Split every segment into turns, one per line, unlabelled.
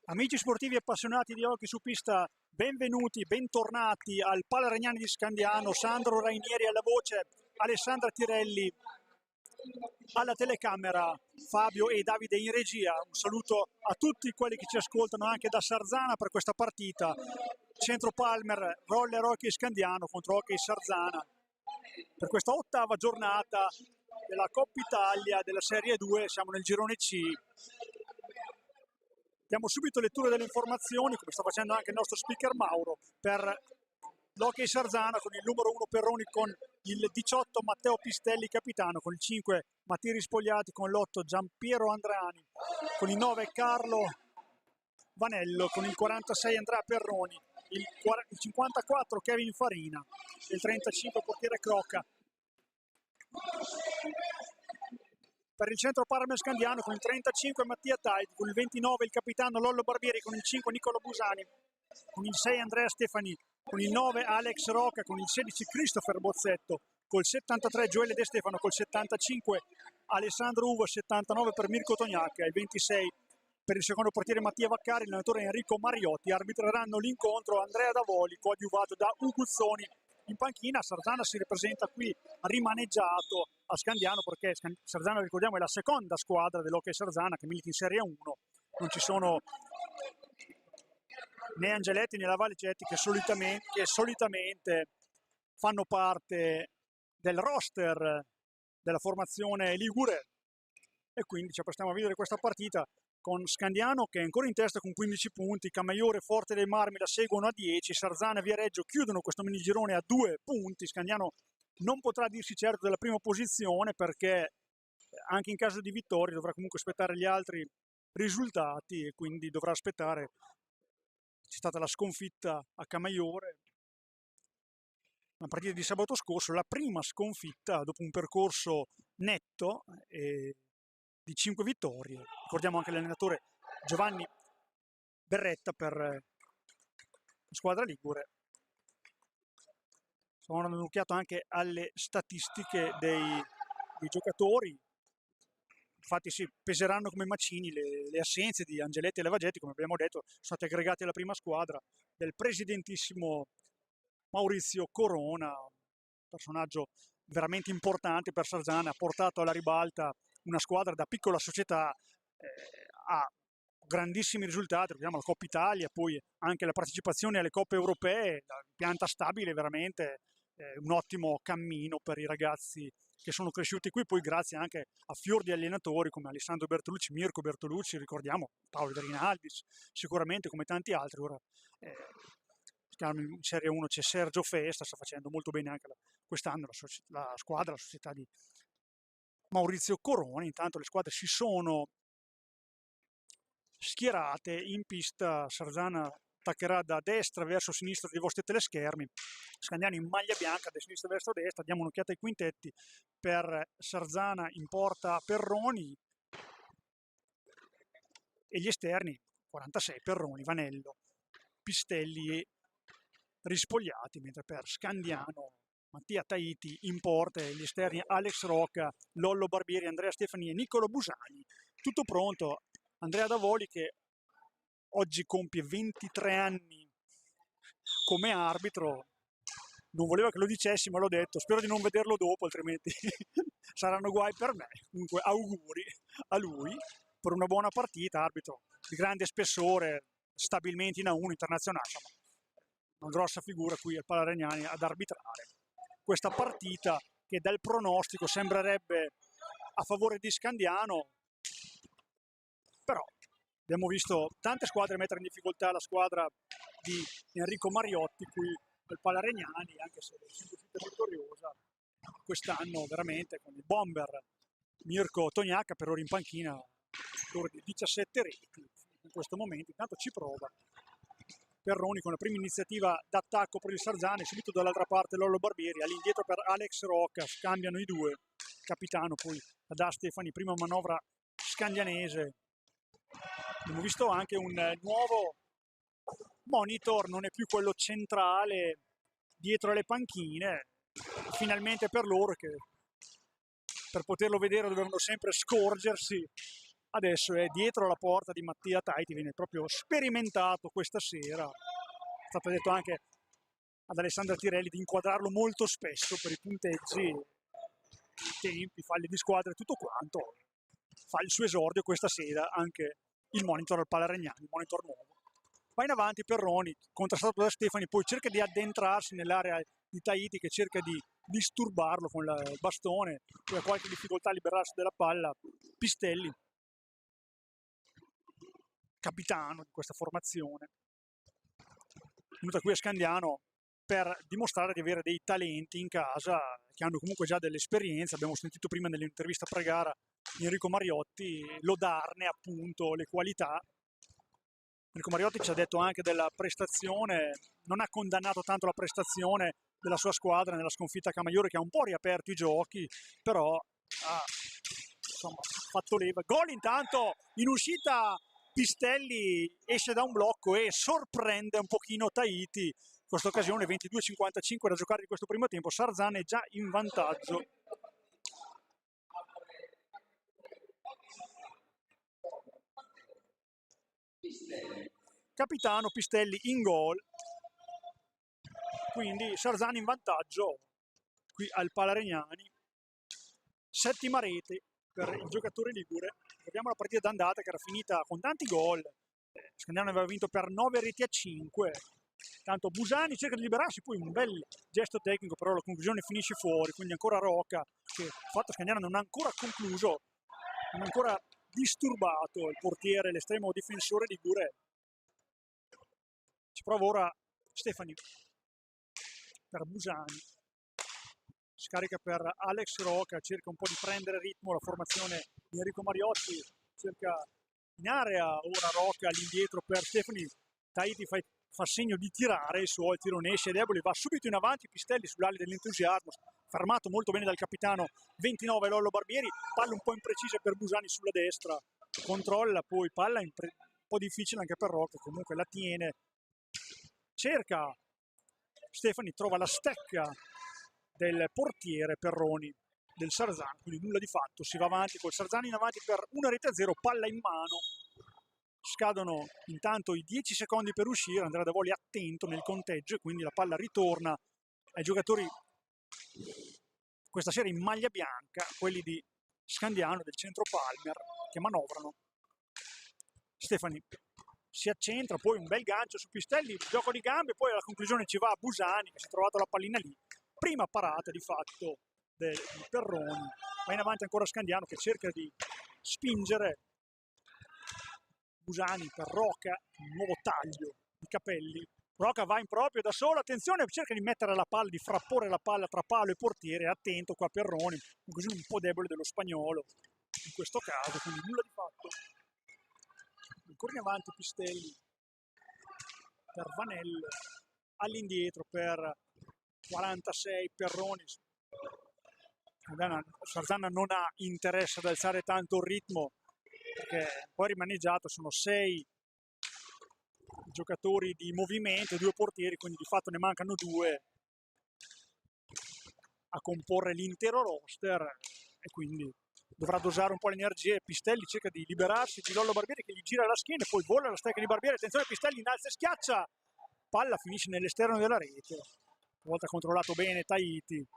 Amici sportivi appassionati di hockey su pista, benvenuti, bentornati al Pala Regnani di Scandiano. Sandro Rainieri alla voce, Alessandra Tirelli alla telecamera, Fabio e Davide in regia. Un saluto a tutti quelli che ci ascoltano anche da Sarzana per questa partita. Centro Palmer, Roller Hockey Scandiano contro Hockey Sarzana. Per questa ottava giornata della Coppa Italia della Serie 2, siamo nel girone C. Diamo subito lettura delle informazioni, come sta facendo anche il nostro speaker Mauro, per l'Hockey Sarzana con il numero 1 Perroni, con il 18 Matteo Pistelli capitano, con il 5 Mattia Rispogliati, con l'8 Giampiero Andreani, con il 9 Carlo Vanello, con il 46 Andrea Perroni, il 54 Kevin Farina, il 35 portiere Crocca. Per il centro Parma Scandiano con il 35 Mattia Taiti, con il 29 il capitano Lollo Barbieri, con il 5 Nicolo Busani, con il 6 Andrea Stefani, con il 9 Alex Rocca, con il 16 Christopher Bozzetto, col 73 Gioele De Stefano, col 75 Alessandro Uva, 79 per Mirko Tognac, il 26 per il secondo portiere Mattia Vaccari, l'allenatore Enrico Mariotti. Arbitreranno l'incontro Andrea Davoli, coadiuvato da Uguzzoni. In panchina Sarzana si ripresenta qui rimaneggiato a Scandiano, perché Sarzana, ricordiamo, è la seconda squadra dell'Hockey Sarzana che milita in Serie 1. Non ci sono né Angeletti né Lavagetti che solitamente fanno parte del roster della formazione ligure, e quindi ci apprestiamo a vedere questa partita con Scandiano che è ancora in testa con 15 punti, Camaiore, Forte dei Marmi la seguono a 10, Sarzana e Viareggio chiudono questo minigirone a 2 punti. Scandiano non potrà dirsi certo della prima posizione, perché anche in caso di vittoria dovrà comunque aspettare gli altri risultati, e quindi dovrà aspettare. C'è stata la sconfitta a Camaiore, una partita di sabato scorso, la prima sconfitta dopo un percorso netto di 5 vittorie. Ricordiamo anche l'allenatore Giovanni Berretta per la squadra ligure. Sono dando un'occhiata anche alle statistiche dei giocatori. Infatti si peseranno come macini le assenze di Angeletti e Lavagetti, come abbiamo detto, sono stati aggregati alla prima squadra del presidentissimo Maurizio Corona, personaggio veramente importante per Sarzana, ha portato alla ribalta una squadra da piccola società a grandissimi risultati. Vediamo la Coppa Italia, poi anche la partecipazione alle Coppe Europee, la pianta stabile, veramente un ottimo cammino per i ragazzi che sono cresciuti qui, poi grazie anche a fior di allenatori come Alessandro Bertolucci, Mirko Bertolucci, ricordiamo Paolo De Rinaldis, sicuramente, come tanti altri. Ora in Serie 1 c'è Sergio Festa, sta facendo molto bene anche quest'anno la squadra, la società di Maurizio Corona. Intanto le squadre si sono schierate in pista. Sarzana attaccherà da destra verso sinistra dei vostri teleschermi, Scandiano in maglia bianca da sinistra verso destra. Diamo un'occhiata ai quintetti. Per Sarzana in porta Perroni e gli esterni 46 Perroni, Vanello, Pistelli e Rispogliati, mentre per Scandiano Mattia Taiti in porta e gli esterni Alex Rocca, Lollo Barbieri, Andrea Stefani e Nicolo Busani. Tutto pronto. Andrea Davoli, che oggi compie 23 anni come arbitro, non voleva che lo dicessi ma l'ho detto, spero di non vederlo dopo, altrimenti saranno guai per me. Comunque auguri a lui per una buona partita, arbitro di grande spessore, stabilmente in A1 internazionale, insomma una grossa figura qui al Pala Regnani ad arbitrare questa partita che dal pronostico sembrerebbe a favore di Scandiano, però abbiamo visto tante squadre mettere in difficoltà la squadra di Enrico Mariotti qui al Pala Regnani, anche se è sempre uscita vittoriosa quest'anno veramente, con il bomber Mirko Tognac, per ora in panchina, autore di 17 reti in questo momento. Intanto ci prova Perroni con la prima iniziativa d'attacco per il Sarzana, subito dall'altra parte Lollo Barbieri, all'indietro per Alex Rocca, scambiano i due, capitano poi da Stefani, prima manovra scandianese. Abbiamo visto anche un nuovo monitor, non è più quello centrale dietro le panchine, finalmente per loro che per poterlo vedere dovevano sempre scorgersi, adesso è dietro la porta di Mattia Taiti, viene proprio sperimentato questa sera. È stato detto anche ad Alessandra Tirelli di inquadrarlo molto spesso per i punteggi, i tempi, falli di squadra e tutto quanto. Fa il suo esordio questa sera anche il monitor al Palaregnani, il monitor nuovo. Va in avanti Perroni, contrastato da Stefani, poi cerca di addentrarsi nell'area di Tahiti che cerca di disturbarlo con il bastone, poi ha qualche difficoltà a liberarsi della palla. Pistelli, capitano di questa formazione, venuta qui a Scandiano per dimostrare di avere dei talenti in casa che hanno comunque già dell'esperienza. Abbiamo sentito prima nell'intervista pre-gara Enrico Mariotti lodarne appunto le qualità. Enrico Mariotti ci ha detto anche della prestazione, non ha condannato tanto la prestazione della sua squadra nella sconfitta a Camaiore, che ha un po' riaperto i giochi, però ha insomma fatto leva. Gol intanto in uscita, Pistelli esce da un blocco e sorprende un pochino Tahiti. In questa occasione 22:55 da giocare di questo primo tempo, Sarzan è già in vantaggio. Capitano Pistelli in gol, quindi Sarzan in vantaggio qui al Palaregnani, settima rete per il giocatore ligure. Vediamo la partita d'andata che era finita con tanti gol, Scandiano aveva vinto per 9-5, tanto Busani cerca di liberarsi, poi un bel gesto tecnico, però la conclusione finisce fuori, quindi ancora Roca, che il fatto Scandiano non ha ancora concluso, non ha ancora disturbato il portiere, l'estremo difensore ligure. Ci prova ora Stefani per Busani, scarica per Alex Roca, cerca un po' di prendere ritmo la formazione di Enrico Mariotti, cerca in area ora Roca all'indietro per Stefani. Tahiti fa segno di tirare, il suo tiro ne esce debole, va subito in avanti Pistelli sull'ali dell'entusiasmo, fermato molto bene dal capitano 29 Lollo Barbieri, palla un po' imprecisa per Busani sulla destra, controlla poi palla un po' difficile anche per Roca, comunque la tiene, cerca Stefani, trova la stecca del portiere Perroni del Sarzan, quindi nulla di fatto, si va avanti col Sarzan in avanti per 1-0, palla in mano, scadono intanto i 10 secondi per uscire, Andrea Davoli attento nel conteggio e quindi la palla ritorna ai giocatori questa sera in maglia bianca, quelli di Scandiano del centro Palmer, che manovrano. Stefani si accentra, poi un bel gancio su Pistelli, gioco di gambe, poi alla conclusione ci va Busani che si è trovato la pallina lì, prima parata di fatto di Perroni, va in avanti ancora Scandiano che cerca di spingere Busani per Roca, un nuovo taglio di capelli, Roca va in proprio da solo, attenzione, cerca di mettere la palla, di frappare la palla tra palo e portiere, attento qua Perroni, così un po' debole dello spagnolo in questo caso, quindi nulla di fatto. Ancora in avanti Pistelli per Vanello, all'indietro per 46 Perroni. Sarzana non ha interesse ad alzare tanto il ritmo perché poi rimaneggiato, sono 6 giocatori di movimento, 2 portieri, quindi di fatto ne mancano 2 a comporre l'intero roster e quindi dovrà dosare un po' le energie. Pistelli cerca di liberarsi di Lollo Barbieri che gli gira la schiena, poi vola la stecca di Barbieri, attenzione Pistelli innalza e schiaccia, palla finisce nell'esterno della rete, una volta controllato bene Tahiti,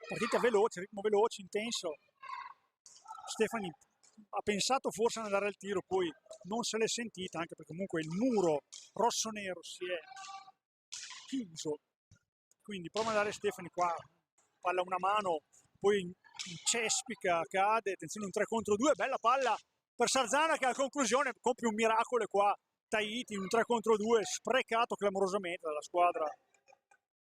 partita veloce, ritmo veloce, intenso. Stefani ha pensato forse ad andare al tiro, poi non se l'è sentita, anche perché comunque il muro rosso-nero si è chiuso, quindi prova ad andare Stefani qua, palla a una mano, poi cespica, cade, attenzione un 3 contro 2, bella palla per Sarzana che alla conclusione compie un miracolo e qua Tahiti un 3 contro 2 sprecato clamorosamente dalla squadra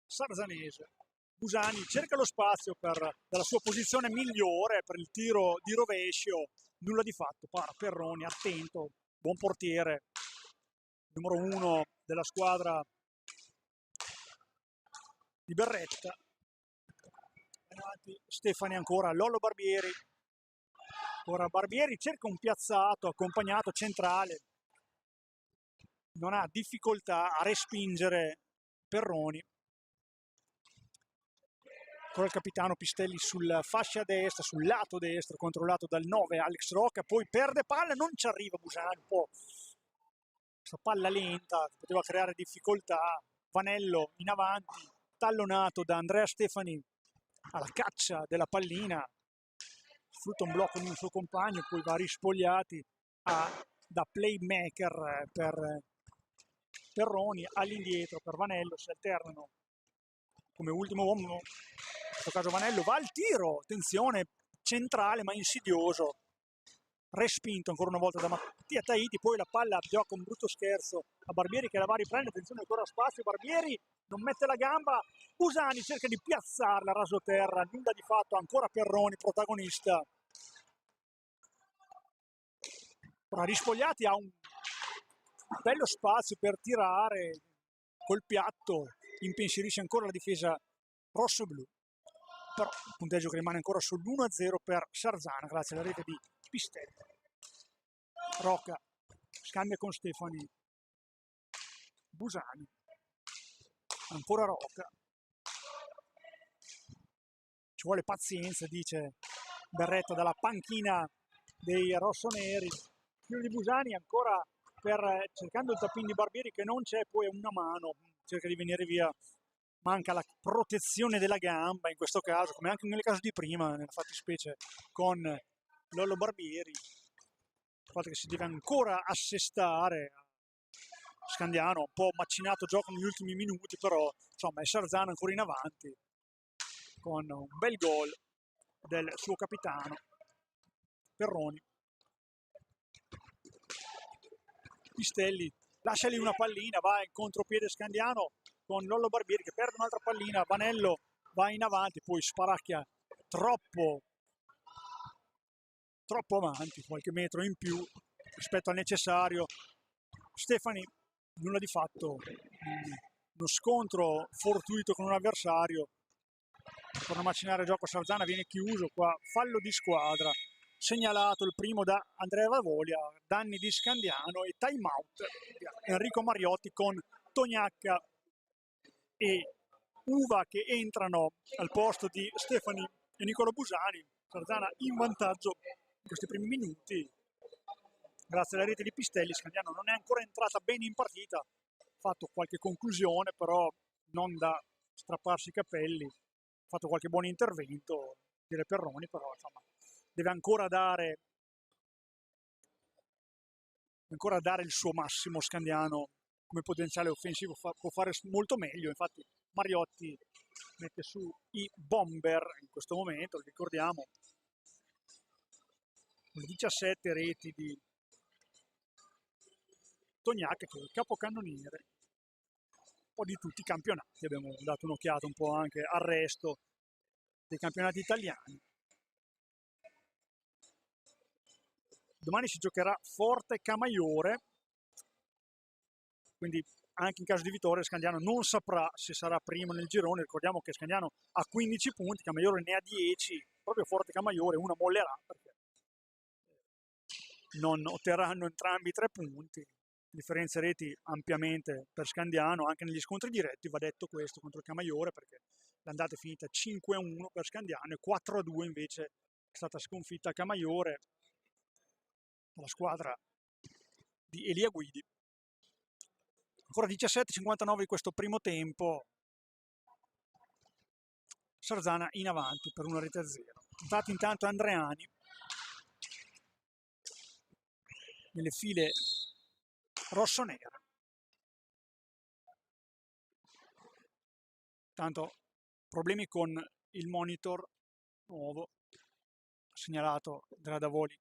sarzanese. Busani cerca lo spazio dalla sua posizione migliore per il tiro di rovescio, nulla di fatto, para Perroni, attento, buon portiere, numero 1 della squadra di Berretta. Stefani ancora, Lollo Barbieri Ora Barbieri cerca un piazzato accompagnato centrale, non ha difficoltà a respingere Perroni. Ancora il capitano Pistelli sulla fascia destra, sul lato destro, controllato dal 9 Alex Rocca, poi perde palla, non ci arriva Busani, un po' questa palla lenta, poteva creare difficoltà. Vanello in avanti, tallonato da Andrea Stefani alla caccia della pallina, sfrutta un blocco di un suo compagno, poi va rispogliati da playmaker per Perroni, all'indietro per Vanello, si alternano come ultimo uomo, in questo caso Vanello va al tiro, attenzione, centrale ma insidioso, respinto ancora una volta da Mattia Tahiti, poi la palla gioca un brutto scherzo a Barbieri che la va a riprendere, attenzione ancora spazio, Barbieri non mette la gamba, Busani cerca di piazzarla a rasoterra, nulla di fatto, ancora Perroni protagonista. Ora Rispogliati ha un bello spazio per tirare col piatto, impensierisce ancora la difesa rosso-blu, però il punteggio che rimane ancora sull'1-0 per Sarzana grazie alla rete di Pistelli. Rocca scambia con Stefani, Busani, ancora Rocca, ci vuole pazienza, dice Berretta dalla panchina dei rossoneri. Più di Busani ancora cercando il tapping di Barbieri che non c'è, poi una mano cerca di venire via, manca la protezione della gamba in questo caso, come anche nel caso di prima, nella fattispecie con Lollo Barbieri, il fatto che si deve ancora assestare. Scandiano un po' macinato gioco negli ultimi minuti, però insomma è Sarzana ancora in avanti con un bel gol del suo capitano Perroni. Pistelli lascia lì una pallina, va in contropiede Scandiano con Lollo Barbieri che perde un'altra pallina, Vanello va in avanti, poi sparacchia troppo avanti, qualche metro in più rispetto al necessario. Stefani nulla di fatto, uno scontro fortuito con un avversario, per non macinare il gioco Sarzana viene chiuso qua, fallo di squadra segnalato il primo da Andrea Vavolia, danni di Scandiano e time out Enrico Mariotti con Tognacca e Uva che entrano al posto di Stefani e Nicola Busani. Sarzana in vantaggio in questi primi minuti grazie alla rete di Pistelli. Scandiano non è ancora entrata bene in partita, ha fatto qualche conclusione però non da strapparsi i capelli, ha fatto qualche buon intervento, dire Perroni, però insomma deve ancora dare il suo massimo Scandiano come potenziale offensivo, può fare molto meglio, infatti Mariotti mette su i bomber in questo momento, lo ricordiamo, 17 reti di Tognacca che è il capocannoniere un po' di tutti i campionati, abbiamo dato un'occhiata un po' anche al resto dei campionati italiani. Domani si giocherà Forte Camaiore, quindi anche in caso di vittoria Scandiano non saprà se sarà primo nel girone. Ricordiamo che Scandiano ha 15 punti, Camaiore ne ha 10, proprio Forte Camaiore una mollerà perché non otterranno entrambi 3 punti. Differenze reti ampiamente per Scandiano, anche negli scontri diretti va detto questo contro il Camaiore, perché l'andata è finita 5-1 per Scandiano e 4-2 invece è stata sconfitta Camaiore dalla squadra di Elia Guidi. Ancora 17-59 di questo primo tempo, Sarzana in avanti per una rete a 0. Infatti intanto Andreani nelle file rossonere. Tanto problemi con il monitor nuovo, ha segnalato Gradavoli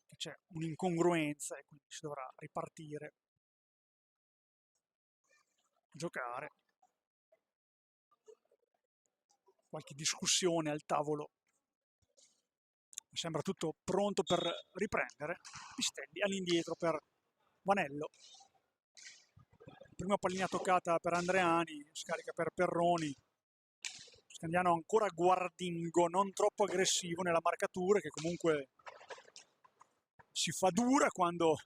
che c'è un'incongruenza e quindi si dovrà ripartire, giocare. Qualche discussione al tavolo. Sembra tutto pronto per riprendere. Pistelli all'indietro per Vanello. Prima pallina toccata per Andreani, scarica per Perroni. Scandiano ancora guardingo, non troppo aggressivo nella marcatura, che comunque si fa dura quando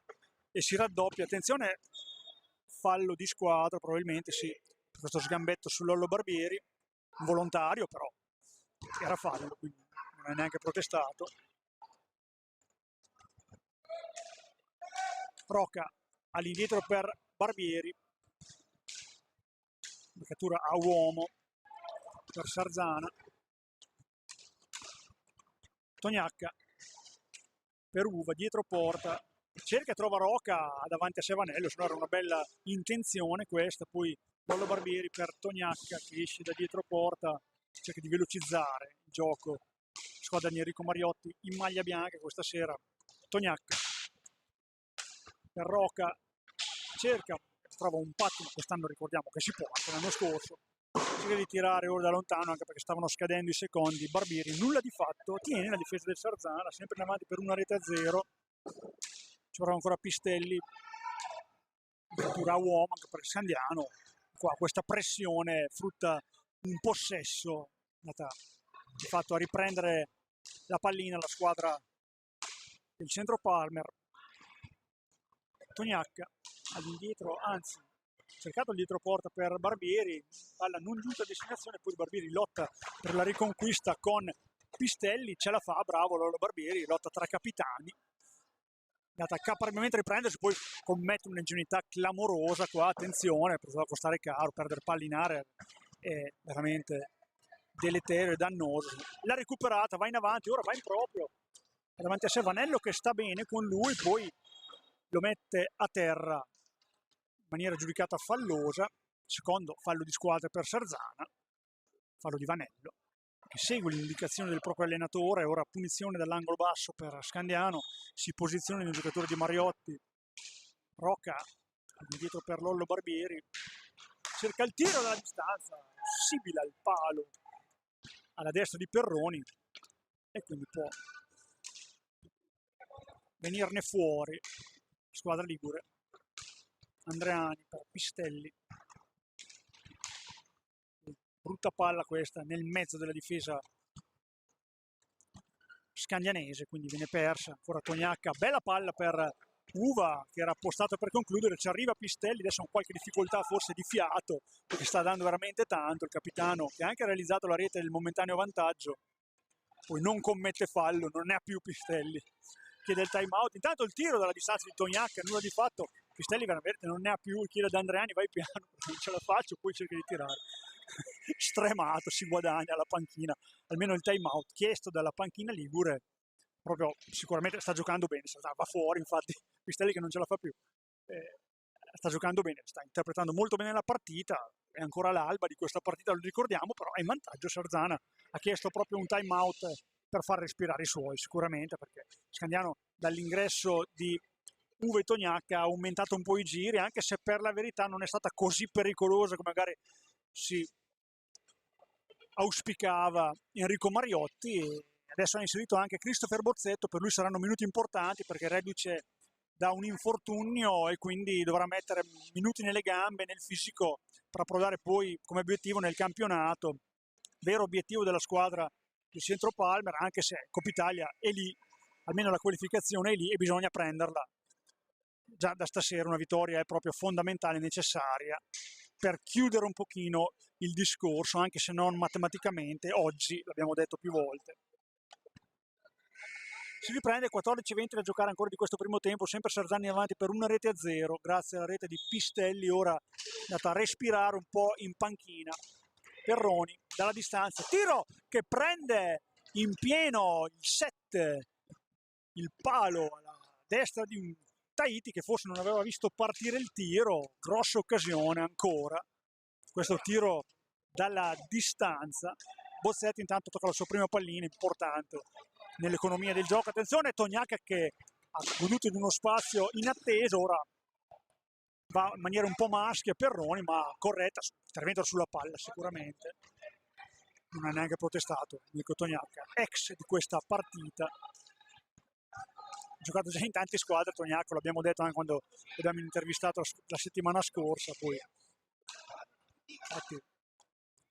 e si raddoppia. Attenzione, fallo di squadra probabilmente, sì, questo sgambetto su Lollo Barbieri, volontario però era fallo, quindi non è neanche protestato. Rocca all'indietro per Barbieri, cattura a uomo per Sarzana. Tognacca per Uva, dietro porta, cerca e trova Rocca davanti a Sevanello, se no era una bella intenzione questa. Poi Lollo Barbieri per Tognacca che esce da dietro porta, cerca di velocizzare il gioco. Squadra di Enrico Mariotti in maglia bianca questa sera. Tognacca per Rocca, cerca, trova un pattino, quest'anno ricordiamo che si può, anche l'anno scorso, cerca di tirare ora da lontano anche perché stavano scadendo i secondi. Barbieri nulla di fatto, tiene la difesa del Sarzana, sempre in avanti per 1-0. Ci vorrà ancora Pistelli, cattura a uomo anche per Scandiano. Qua questa pressione frutta un possesso, andata di fatto a riprendere la pallina la squadra del Centro Palmer. Tognacca all'indietro, anzi cercato il dietro porta per Barbieri, palla non giunta a destinazione, poi Barbieri lotta per la riconquista con Pistelli, ce la fa, bravo Lollo Barbieri, lotta tra capitani, andata caparbiamente a riprendersi, poi commette un'ingenuità clamorosa qua, attenzione, poteva costare caro, perdere palla in area è veramente deleterio e dannoso. L'ha recuperata, va in avanti, ora va in proprio, è davanti a Sevanello che sta bene con lui, poi lo mette a terra in maniera giudicata fallosa. Secondo fallo di squadra per Sarzana, fallo di Vanello che segue l'indicazione del proprio allenatore. Ora punizione dall'angolo basso per Scandiano, si posiziona il giocatore di Mariotti. Rocca indietro per Lollo Barbieri, cerca il tiro dalla distanza, possibile al palo alla destra di Perroni e quindi può venirne fuori squadra ligure. Andreani per Pistelli, brutta palla questa nel mezzo della difesa scandianese, quindi viene persa. Ancora Tognacca, bella palla per Uva che era appostato per concludere, ci arriva Pistelli, adesso ha qualche difficoltà forse di fiato perché sta dando veramente tanto il capitano, che ha anche realizzato la rete del momentaneo vantaggio, poi non commette fallo, non ne ha più Pistelli, chiede il time out. Intanto il tiro dalla distanza di Tognacca, nulla di fatto, Pistelli veramente non ne ha più, chiede ad Andreani vai piano, non ce la faccio, poi cerca di tirare. Stremato, si guadagna alla panchina almeno il time out chiesto dalla panchina ligure, proprio sicuramente sta giocando bene, va fuori infatti Pistelli che non ce la fa più, sta giocando bene, sta interpretando molto bene la partita, è ancora all'alba di questa partita, lo ricordiamo, però è in vantaggio Sarzana, ha chiesto proprio un time out per far respirare i suoi sicuramente, perché Scandiano dall'ingresso di Uva e Tognacca ha aumentato un po' i giri, anche se per la verità non è stata così pericolosa come magari si auspicava Enrico Mariotti. E adesso ha inserito anche Christopher Bozzetto, per lui saranno minuti importanti perché reduce da un infortunio e quindi dovrà mettere minuti nelle gambe, nel fisico, per approdare poi come obiettivo nel campionato, vero obiettivo della squadra del Centro Palmer, anche se Coppa Italia è lì, almeno la qualificazione è lì e bisogna prenderla. Già da stasera una vittoria è proprio fondamentale, necessaria per chiudere un pochino il discorso, anche se non matematicamente, oggi l'abbiamo detto più volte. Si riprende 14-20 da giocare ancora di questo primo tempo, sempre Sarzani avanti per 1-0, grazie alla rete di Pistelli, ora è andata a respirare un po' in panchina. Perroni dalla distanza, tiro che prende in pieno il set, il palo alla destra di un Tahiti che forse non aveva visto partire il tiro, grossa occasione ancora, questo tiro dalla distanza. Bozzetti intanto tocca la sua prima pallina, importante nell'economia del gioco. Attenzione Tognacca che ha goduto di uno spazio inatteso, ora va in maniera un po' maschia Perroni, ma corretta, intervento sulla palla sicuramente, non ha neanche protestato Nico Tognacca, ex di questa partita, giocato già in tante squadre Tognacca, l'abbiamo detto anche quando l'abbiamo intervistato la settimana scorsa, poi infatti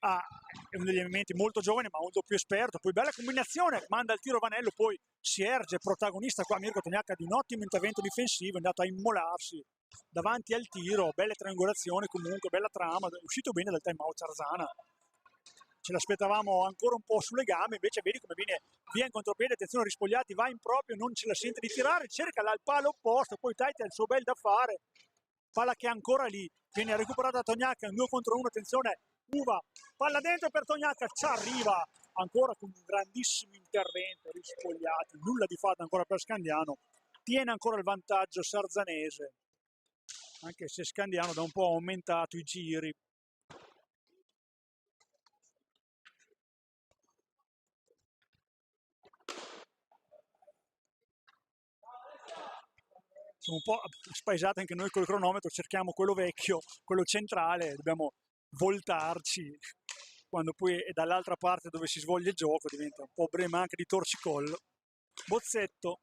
è uno degli elementi molto giovani ma molto più esperto, poi bella combinazione, manda il tiro Vanello, poi si erge protagonista qua Mirko Toniacca di un ottimo intervento difensivo, è andato a immolarsi davanti al tiro, belle triangolazioni comunque, bella trama, è uscito bene dal time out Sarzana, ce l'aspettavamo ancora un po' sulle gambe, invece vedi come viene via in contropiede, attenzione Rispogliati, va in proprio, non ce la sente di tirare, cerca il palo opposto, poi Taita ha il suo bel da fare, palla che è ancora lì, viene recuperata da Toniacca, 2 contro 1, attenzione, Uva, palla dentro per Toniacca, ci arriva ancora con un grandissimo intervento, Rispogliati, nulla di fatto ancora per Scandiano, tiene ancora il vantaggio sarzanese, anche se Scandiano da un po' ha aumentato i giri. Siamo un po' spaesati anche noi col cronometro, cerchiamo quello vecchio, quello centrale, dobbiamo voltarci, quando poi è dall'altra parte dove si svolge il gioco diventa un po' problema anche di torcicollo. Bozzetto,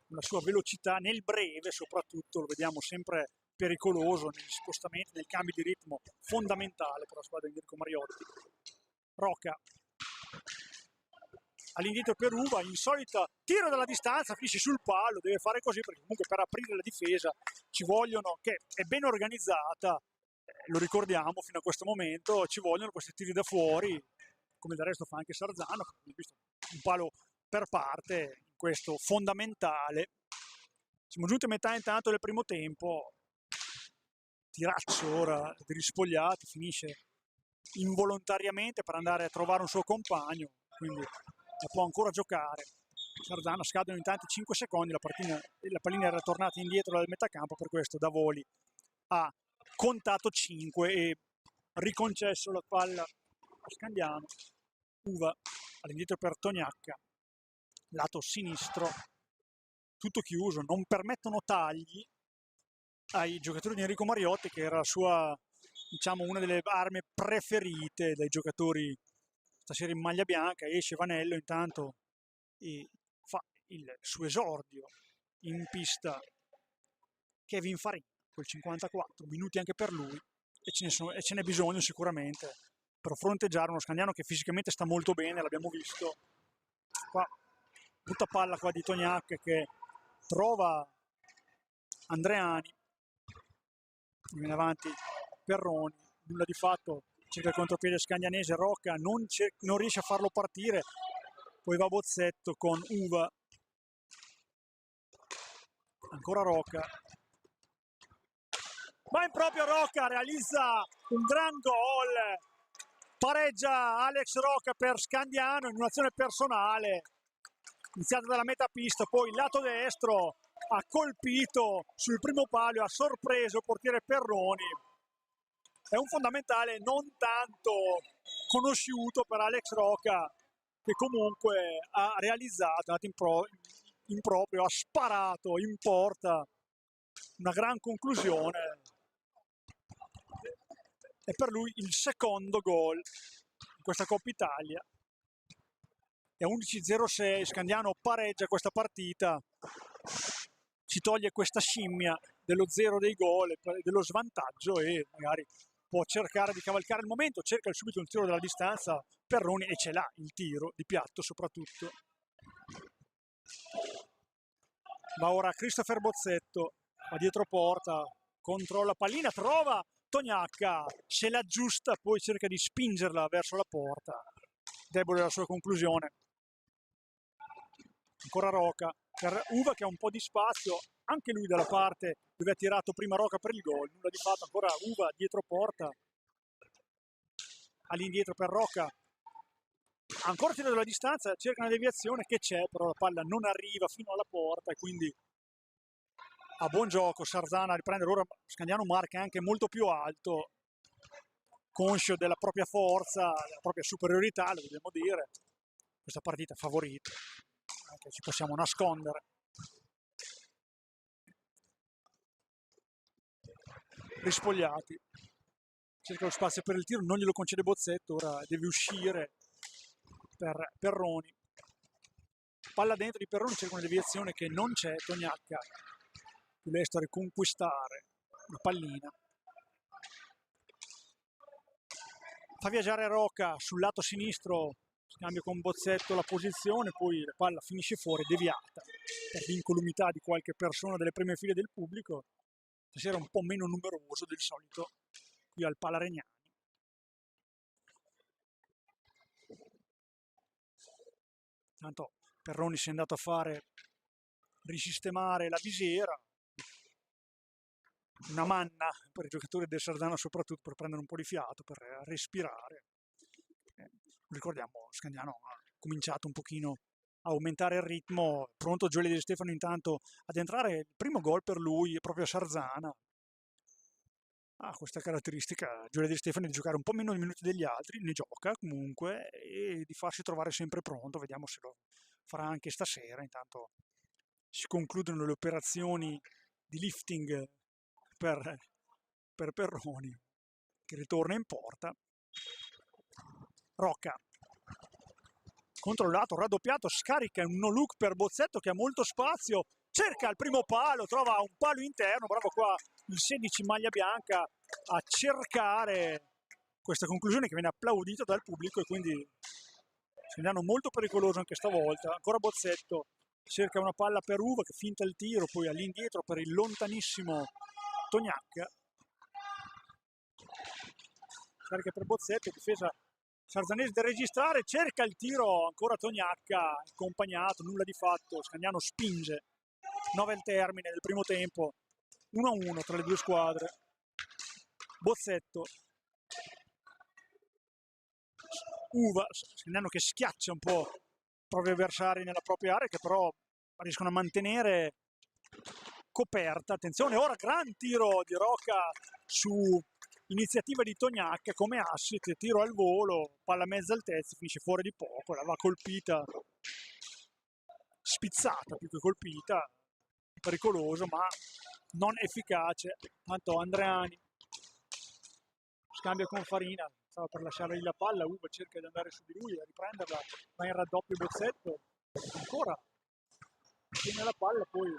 la sua velocità nel breve soprattutto, lo vediamo sempre pericoloso negli spostamenti, nei cambi di ritmo, fondamentale per la squadra di Enrico Mariotti. Rocca all'indietro per Uva, insolita tiro dalla distanza, finisce sul palo, deve fare così perché comunque per aprire la difesa ci vogliono, che è ben organizzata, lo ricordiamo fino a questo momento, ci vogliono questi tiri da fuori, come del resto fa anche Sarzano, visto un palo per parte, questo fondamentale. Siamo giunti a metà intanto del primo tempo, tiraccio ora di Rispogliati, finisce involontariamente per andare a trovare un suo compagno, quindi la può ancora giocare. Sarzano, scadono intanto 5 secondi, la pallina era tornata indietro dal metacampo, per questo Davoli ha contato 5 e riconcesso la palla a Scandiano. Uva all'indietro per Toniacca, lato sinistro, tutto chiuso, non permettono tagli ai giocatori di Enrico Mariotti, che era la sua, diciamo, una delle armi preferite dai giocatori stasera in maglia bianca. Esce Vanello intanto e fa il suo esordio in pista Kevin Farina col 54 minuti anche per lui e ce n'è bisogno sicuramente per fronteggiare uno Scandiano che fisicamente sta molto bene, l'abbiamo visto qua, tutta palla qua di Toniacca che trova Andreani, viene avanti Perroni, nulla di fatto, cerca il contropiede scandianese, Rocca non riesce a farlo partire, poi va Bozzetto con Uva, ancora Rocca, ma in proprio Rocca realizza un gran gol, pareggia Alex Rocca per Scandiano in un'azione personale iniziata dalla metà pista, poi il lato destro ha colpito sul primo palo, ha sorpreso il portiere Perroni. È un fondamentale non tanto conosciuto per Alex Rocca, che comunque ha realizzato, è andato in proprio, ha sparato in porta, una gran conclusione. È per lui il secondo gol in questa Coppa Italia. È 11-06, Scandiano pareggia questa partita, si toglie questa scimmia dello zero dei gol, dello svantaggio e magari può cercare di cavalcare il momento, cerca subito il tiro dalla distanza, Perroni e ce l'ha il tiro di piatto soprattutto. Va ora Christopher Bozzetto, va dietro porta, controlla pallina, trova Toniacca, se l'aggiusta, poi cerca di spingerla verso la porta, debole la sua conclusione. Ancora Rocca per Uva che ha un po' di spazio, anche lui dalla parte dove ha tirato prima Rocca per il gol, nulla di fatto, ancora Uva dietro porta, all'indietro per Rocca, ancora tiro dalla distanza, cerca una deviazione che c'è, però la palla non arriva fino alla porta e quindi a buon gioco Sarzana a riprendere. Ora Scandiano marca anche molto più alto, conscio della propria forza, della propria superiorità, lo dobbiamo dire, questa partita favorita, anche ci possiamo nascondere. Rispogliati, cerca lo spazio per il tiro, non glielo concede Bozzetto, ora deve uscire per Perroni, palla dentro di Perroni, cerca una deviazione che non c'è, Toniacca più lesto a riconquistare la pallina, fa viaggiare Rocca sul lato sinistro, scambio con Bozzetto la posizione, poi la palla finisce fuori, deviata per l'incolumità di qualche persona delle prime file del pubblico. Stasera un po' meno numeroso del solito qui al Pala Regnani. Tanto Perroni si è andato a risistemare la visiera, una manna per i giocatori del Sardana, soprattutto per prendere un po' di fiato, per respirare. Ricordiamo, Scandiano ha cominciato un pochino a aumentare il ritmo, pronto Giulio Di Stefano intanto ad entrare. Il primo gol per lui è proprio a Sarzana. Ha questa caratteristica Giulio Di Stefano di giocare un po' meno di minuti degli altri, ne gioca comunque, e di farsi trovare sempre pronto. Vediamo se lo farà anche stasera. Intanto si concludono le operazioni di lifting per Perroni, che ritorna in porta. Rocca controllato, raddoppiato, scarica un no look per Bozzetto che ha molto spazio, cerca il primo palo, trova un palo interno, bravo qua il 16 maglia bianca a cercare questa conclusione che viene applaudita dal pubblico, e quindi Scandiano molto pericoloso anche stavolta. Ancora Bozzetto, cerca una palla per Uva che finta il tiro, poi all'indietro per il lontanissimo Tognacca, carica per Bozzetto, difesa Sarzanese da registrare, cerca il tiro ancora Tognacca, accompagnato, nulla di fatto. Scandiano spinge, 9 al termine del primo tempo, 1-1 tra le due squadre. Bozzetto, Uva, Scandiano che schiaccia un po' i propri avversari nella propria area, che però riescono a mantenere coperta. Attenzione, ora gran tiro di Rocca su iniziativa di Tognacca come assist, tiro al volo, palla a mezza altezza, finisce fuori di poco, la va colpita, spizzata più che colpita, pericoloso ma non efficace. Tanto Andreani scambia con Farina, stava per lasciargli la palla, Uva cerca di andare su di lui a riprenderla, va in raddoppio Bozzetto, ancora tiene la palla, poi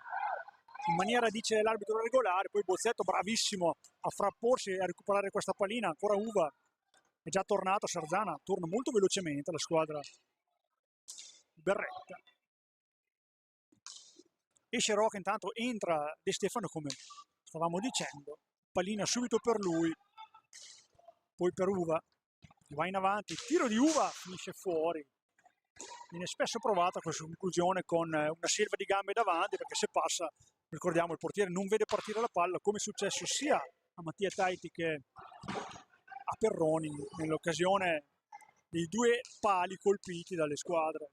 in maniera, dice l'arbitro regolare, poi Bozzetto bravissimo a frapporsi e a recuperare questa pallina. Ancora Uva, è già tornato a Sarzana, torna molto velocemente la squadra di Berretta. Esce Rocca, intanto entra De Stefano come stavamo dicendo, pallina subito per lui, poi per Uva, va in avanti, tiro di Uva, finisce fuori. Viene spesso provata questa conclusione con una selva di gambe davanti, perché se passa, ricordiamo, il portiere non vede partire la palla, come è successo sia a Mattia Taiti che a Perroni nell'occasione dei due pali colpiti dalle squadre.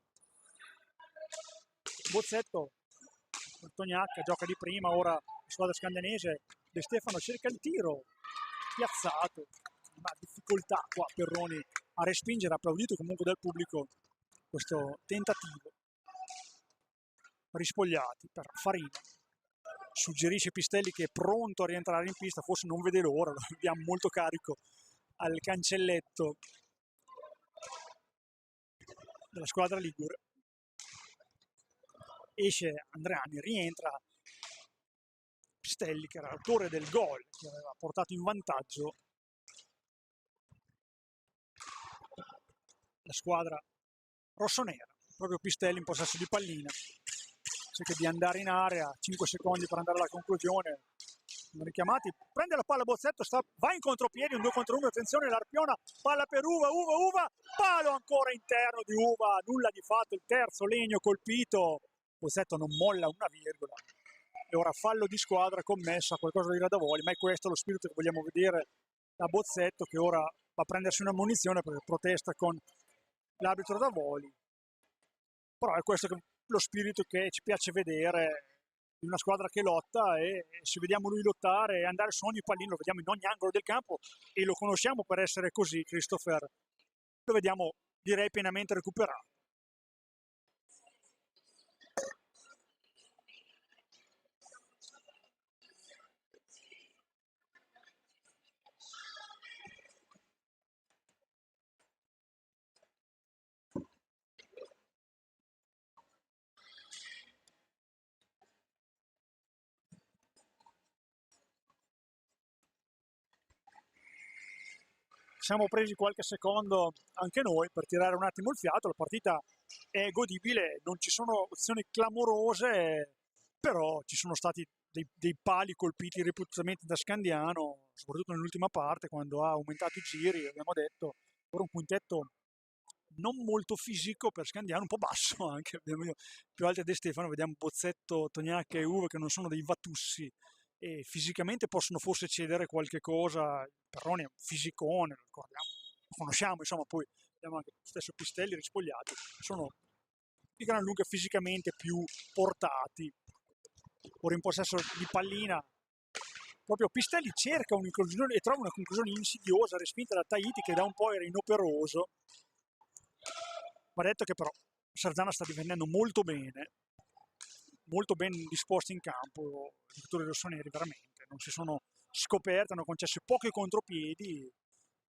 Bozzetto, Tognacca gioca di prima, ora la squadra scandanese. De Stefano cerca il tiro, piazzato, ma difficoltà qua Perroni a respingere, applaudito comunque dal pubblico questo tentativo. Rispogliati per Farina, suggerisce Pistelli che è pronto a rientrare in pista, forse non vede l'ora, lo vediamo molto carico al cancelletto della squadra ligure. Esce Andreani, rientra Pistelli che era l'autore del gol che aveva portato in vantaggio la squadra rossonera. Proprio Pistelli in possesso di pallina, cerca di andare in area, 5 secondi per andare alla conclusione, sono richiamati, prende la palla Bozzetto, va in contropiedi, un 2 contro 1, attenzione l'Arpiona, palla per Uva, palo ancora interno di Uva, nulla di fatto, il terzo legno colpito, Bozzetto non molla una virgola, e ora fallo di squadra commesso, qualcosa di Radavoli, ma è questo lo spirito che vogliamo vedere da Bozzetto, che ora va a prendersi una munizione perché protesta con l'arbitro Radavoli, però è questo lo spirito che ci piace vedere di una squadra che lotta, e se vediamo lui lottare e andare su ogni pallino, lo vediamo in ogni angolo del campo e lo conosciamo per essere così, Christopher, lo vediamo direi pienamente recuperato. siamo presi qualche secondo anche noi per tirare un attimo il fiato. La partita è godibile, non ci sono azioni clamorose, però ci sono stati dei pali colpiti ripetutamente da Scandiano, soprattutto nell'ultima parte quando ha aumentato i giri. Abbiamo detto ora un quintetto non molto fisico per Scandiano, un po' basso anche, abbiamo più alti a De Stefano, vediamo Bozzetto, Tognacca e Uve che non sono dei vatussi e fisicamente possono forse cedere qualche cosa. Perroni è un fisicone, lo ricordiamo, lo conosciamo, insomma. Poi abbiamo anche lo stesso Pistelli, Rispogliati, sono di gran lunga fisicamente più portati. Ora in possesso di pallina proprio Pistelli cerca un'inclusione e trova una conclusione insidiosa respinta da Tahiti, che da un po' era inoperoso. Va detto che però Sarzana sta difendendo molto bene, molto ben disposti in campo i giocatori rossoneri, veramente non si sono scoperti, hanno concesso pochi contropiedi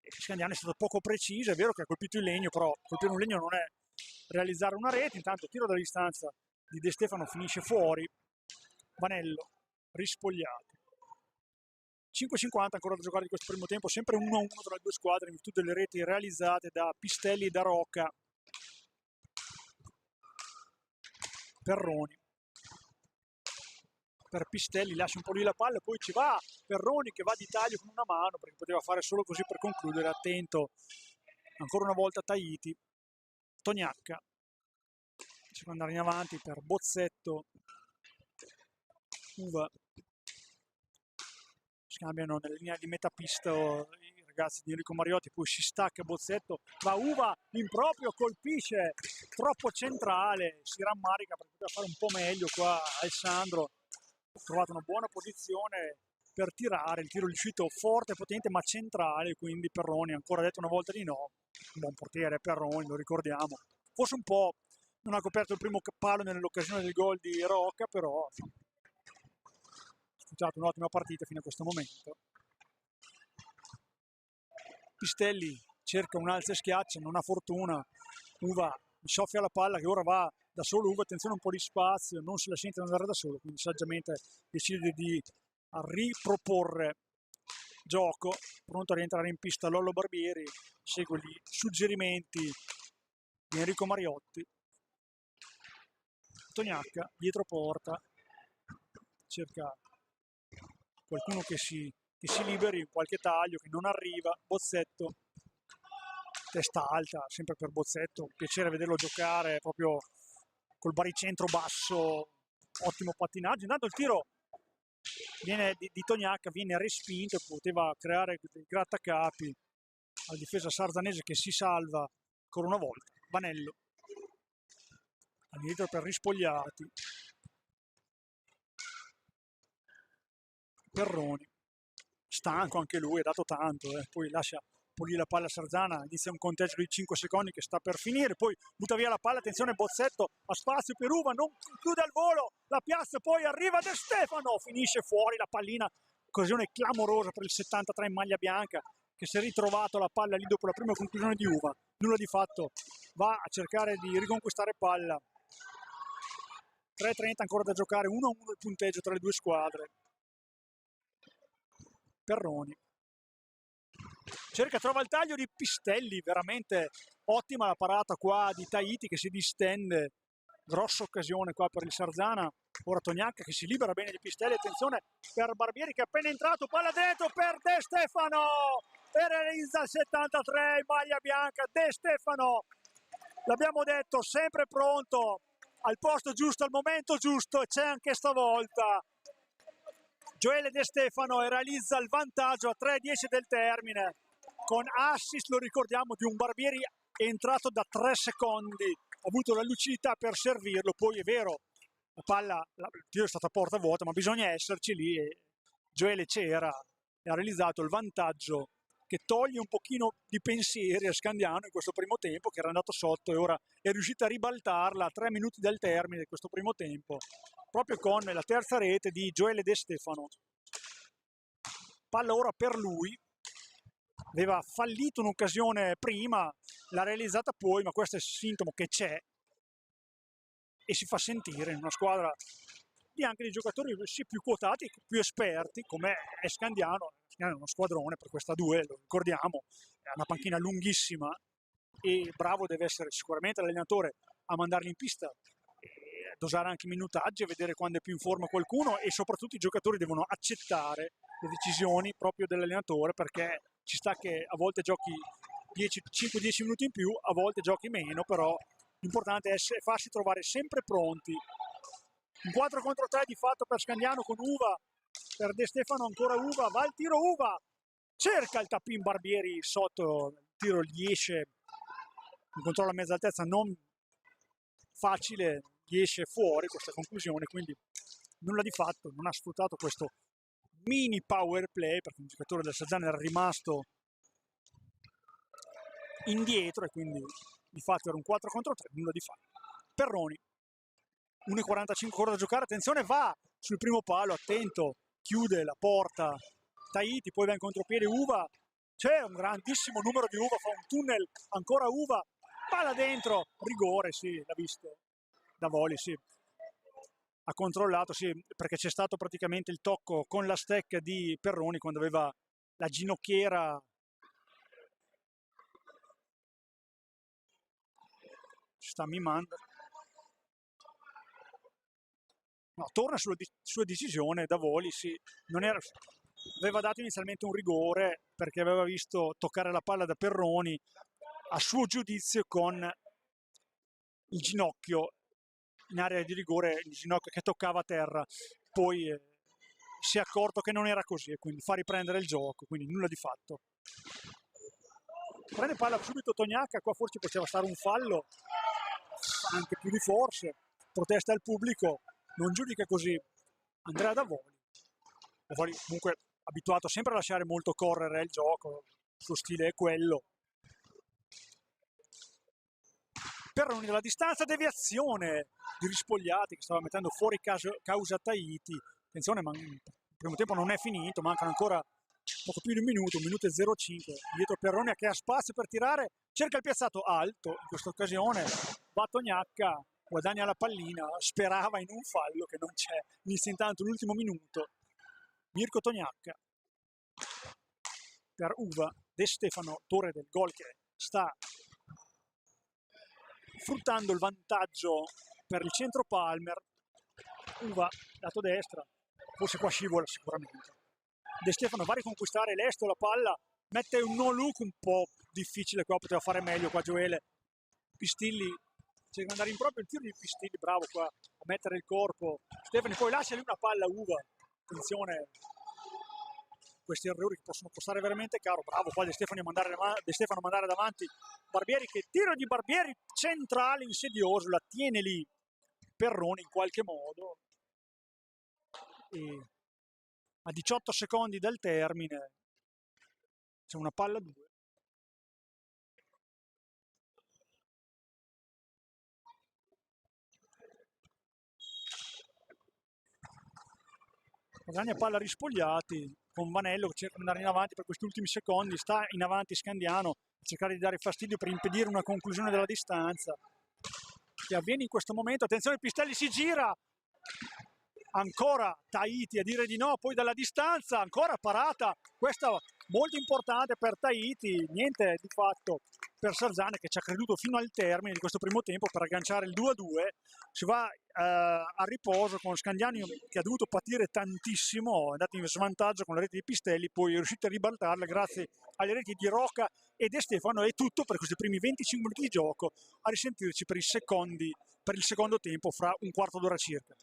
e Scandiano è stato poco preciso. È vero che ha colpito il legno, però colpire un legno non è realizzare una rete. Intanto tiro da distanza di De Stefano finisce fuori. Vanello, Rispogliati, 5,50 ancora da giocare di questo primo tempo, sempre 1-1 tra le due squadre in virtù delle reti realizzate da Pistelli e da Rocca. Perroni per Pistelli, lascia un po' lì la palla e poi ci va Perroni che va di taglio con una mano perché poteva fare solo così per concludere. Attento ancora una volta Tahiti. Tognacca si può andare in avanti per Bozzetto, Uva, scambiano nella linea di metapista i ragazzi di Enrico Mariotti, poi si stacca Bozzetto, va Uva in proprio, colpisce troppo centrale, si rammarica perché poteva fare un po' meglio qua Alessandro. Ha trovato una buona posizione per tirare, il tiro è uscito forte, potente ma centrale, quindi Perroni ancora detto una volta di no. Un buon portiere Perroni, lo ricordiamo, forse un po' non ha coperto il primo palo nell'occasione del gol di Rocca, però ha sfruttato un'ottima partita fino a questo momento. Pistelli cerca un alza e schiaccia, non ha fortuna, Uva soffia la palla che ora va da solo, Uva attenzione un po' di spazio, non se la sente andare da solo, quindi saggiamente decide di riproporre gioco, pronto a rientrare in pista Lollo Barbieri, segue gli suggerimenti di Enrico Mariotti. Tognacca dietro porta, cerca qualcuno che si liberi, qualche taglio che non arriva. Bozzetto, testa alta sempre per Bozzetto, piacere vederlo giocare proprio col baricentro basso, ottimo pattinaggio. Intanto il tiro viene di Tognacca viene respinto, poteva creare dei grattacapi alla difesa sarzanese che si salva ancora una volta. Vanello all'indietro per Rispogliati, Perroni stanco anche lui, ha dato tanto, poi lascia pulire la palla a Sarzana, inizia un conteggio di 5 secondi che sta per finire, poi butta via la palla, attenzione Bozzetto, ha spazio per Uva, non chiude al volo la piazza, poi arriva De Stefano, finisce fuori la pallina, occasione clamorosa per il 73 in maglia bianca che si è ritrovato la palla lì dopo la prima conclusione di Uva, nulla di fatto, va a cercare di riconquistare palla. 3,30 ancora da giocare, 1-1 il punteggio tra le due squadre. Perroni trova il taglio di Pistelli, veramente ottima la parata qua di Tahiti che si distende, grossa occasione qua per il Sarzana. Ora Tognacca che si libera bene di Pistelli, attenzione per Barbieri che è appena entrato, palla dentro per De Stefano e realizza il 73 in maglia bianca. De Stefano, l'abbiamo detto, sempre pronto al posto giusto, al momento giusto, e c'è anche stavolta Gioele De Stefano e realizza il vantaggio a 3:10 del termine con assist, lo ricordiamo, di un Barbieri entrato da 3 secondi, ha avuto la lucidità per servirlo. Poi è vero, la palla, il tiro è stato a porta vuota, ma bisogna esserci lì e Gioele c'era e ha realizzato il vantaggio che toglie un pochino di pensieri a Scandiano in questo primo tempo, che era andato sotto e ora è riuscito a ribaltarla a 3 minuti dal termine di questo primo tempo, proprio con la terza rete di Gioele De Stefano. Palla ora per lui, aveva fallito un'occasione prima, l'ha realizzata poi, ma questo è il sintomo che c'è e si fa sentire in una squadra di anche dei giocatori sì, più quotati, più esperti, come è Scandiano. Scandiano è uno squadrone per questa 2, lo ricordiamo, è una panchina lunghissima e bravo deve essere sicuramente l'allenatore a mandarli in pista, dosare anche i minutaggi e vedere quando è più in forma qualcuno, e soprattutto i giocatori devono accettare le decisioni proprio dell'allenatore, perché ci sta che a volte giochi 5-10 minuti in più, a volte giochi meno, però l'importante è farsi trovare sempre pronti. Un 4 contro 3 di fatto per Scandiano con Uva, per De Stefano ancora Uva, va il tiro Uva, cerca il tappin Barbieri sotto, il tiro gli esce, un controllo a mezza altezza non facile, gli esce fuori questa conclusione, quindi nulla di fatto, non ha sfruttato questo mini power play perché un giocatore del Sazzano era rimasto indietro e quindi di fatto era un 4 contro 3, nulla di fatto. Perroni, 1,45 ancora da giocare, attenzione, va sul primo palo, attento, chiude la porta Tahiti, poi va in contropiede Uva, c'è un grandissimo numero di Uva, fa un tunnel, ancora Uva, palla dentro, rigore, sì, l'ha visto da Voli, sì, ha controllato, sì, perché c'è stato praticamente il tocco con la stecca di Perroni quando aveva la ginocchiera, ci sta mimando. No, torna sulla sua decisione da Voli, sì, non era, aveva dato inizialmente un rigore perché aveva visto toccare la palla da Perroni, a suo giudizio con il ginocchio in area di rigore, il ginocchio che toccava a terra, poi si è accorto che non era così e quindi fa riprendere il gioco, quindi nulla di fatto. Prende palla subito Tognacca, qua forse poteva stare un fallo, anche più di forse, protesta il pubblico, non giudica così Andrea Davoli. Davoli comunque abituato sempre a lasciare molto correre il gioco, il suo stile è quello. Perroni dalla distanza, deviazione di Rispogliati che stava mettendo fuori causa Tahiti. Attenzione, ma il primo tempo non è finito, mancano ancora poco più di un minuto e 05. Dietro Perroni che ha spazio per tirare, cerca il piazzato alto, in questa occasione va Tognacca, guadagna la pallina, sperava in un fallo che non c'è, inizia intanto l'ultimo minuto. Mirko Tognacca per Uva, De Stefano, torre del gol che sta sfruttando il vantaggio per il centro Palmer. Uva lato destra, forse qua scivola sicuramente. De Stefano va a riconquistare Lesto la palla, mette un no look un po' difficile qua, poteva fare meglio qua Gioele. Pistilli cerca di andare in proprio, il tiro di Pistilli, bravo qua a mettere il corpo. Stefani poi lascia lì una palla Uva, attenzione, questi errori che possono costare veramente caro. Bravo qua De Stefano a mandare davanti Barbieri, che tiro di Barbieri centrale insidioso, la tiene lì Perroni in qualche modo, e a 18 secondi dal termine c'è una palla 2. Guadagna palla Rispogliati con Vanello che cerca di andare in avanti per questi ultimi secondi, sta in avanti Scandiano a cercare di dare fastidio per impedire una conclusione della distanza che avviene in questo momento. Attenzione, Pistelli si gira, ancora Tahiti a dire di no, poi dalla distanza ancora parata, questa molto importante per Tahiti, niente di fatto per Sarzana che ci ha creduto fino al termine di questo primo tempo per agganciare il 2-2. Si va a riposo con Scandiano che ha dovuto patire tantissimo, è andato in svantaggio con la rete di Pistelli, poi è riuscito a ribaltarla grazie alle reti di Rocca e De Stefano. È tutto per questi primi 25 minuti di gioco, a risentirci per il secondo tempo fra un quarto d'ora circa.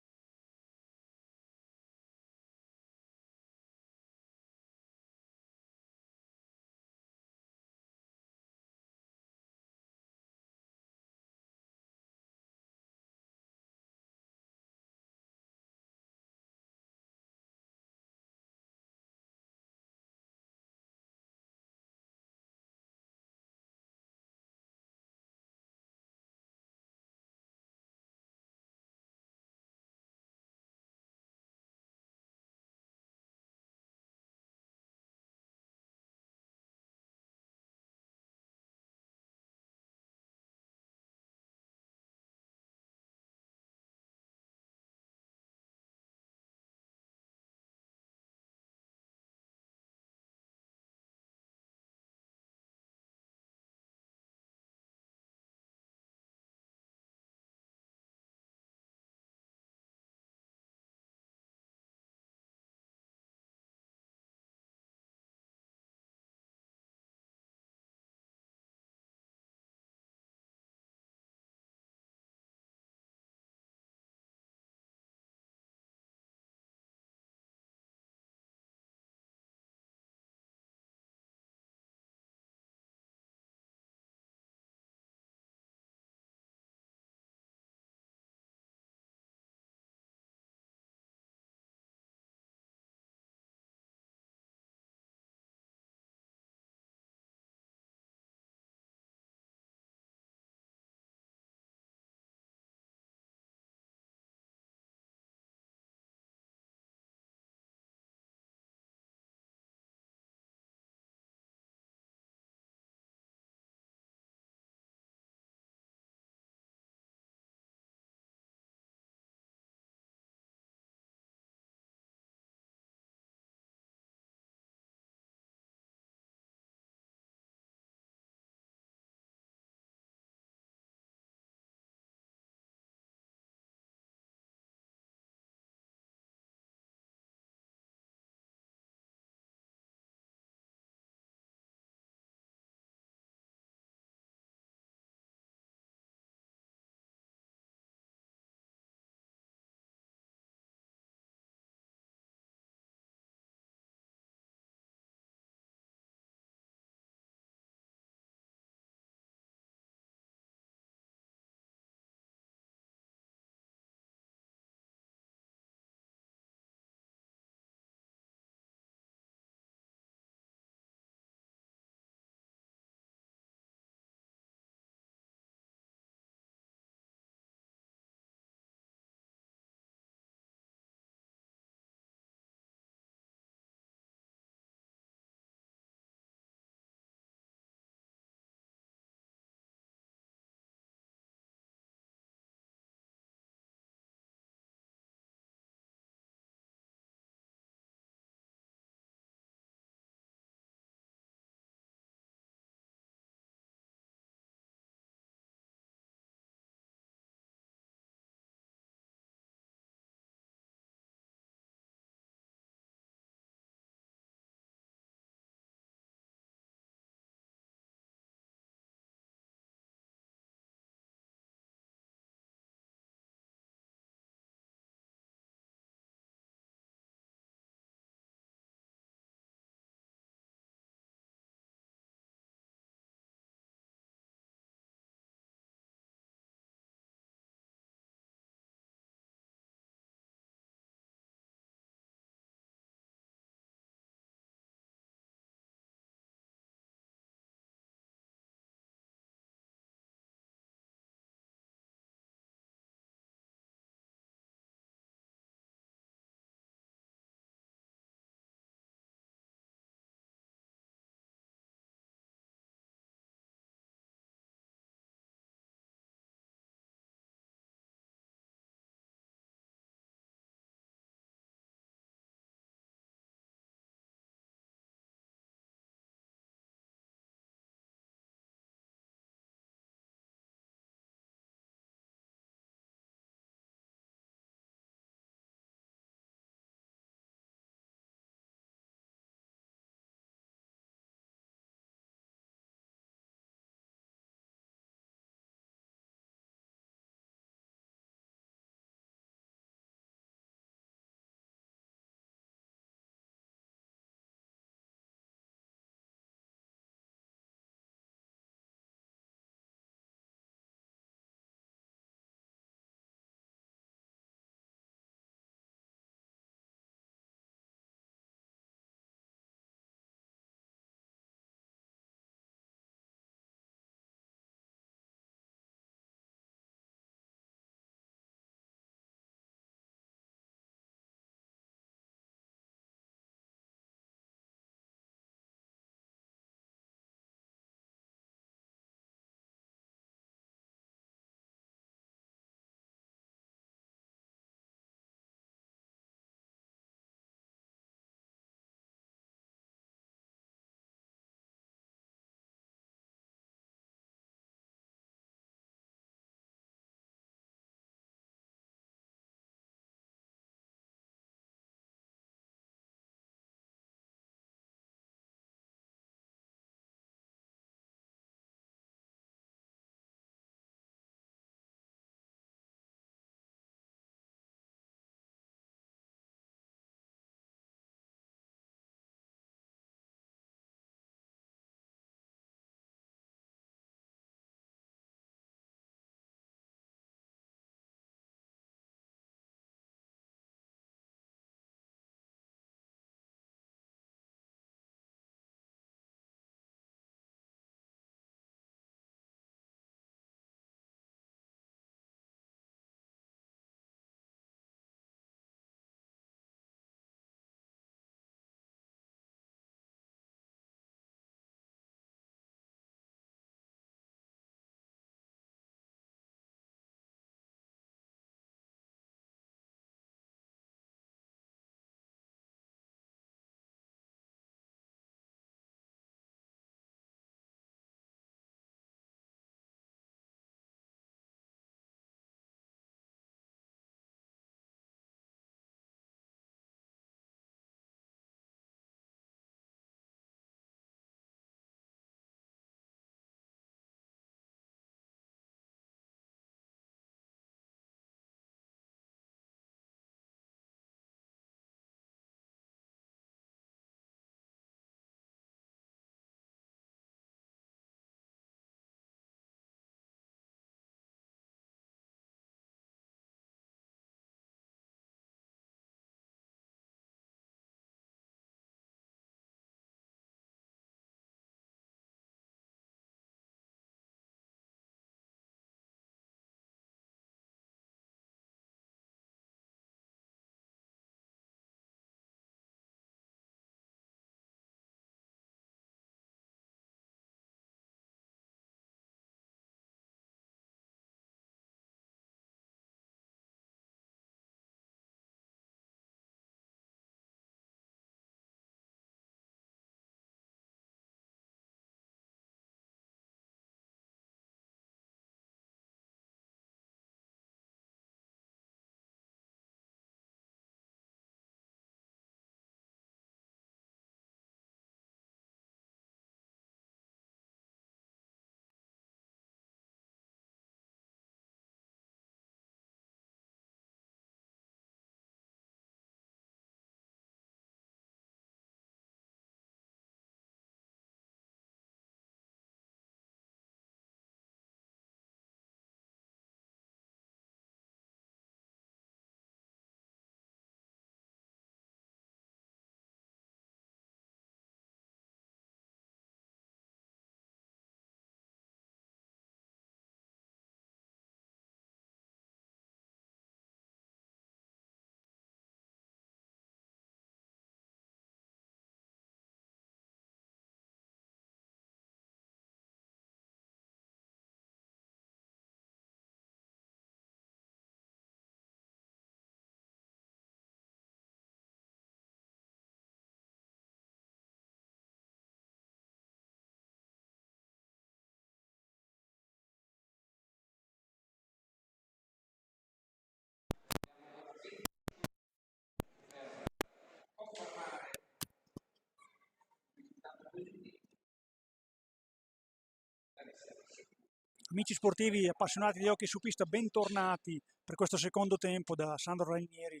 Amici sportivi appassionati di hockey su pista, bentornati per questo secondo tempo da Sandro Ranieri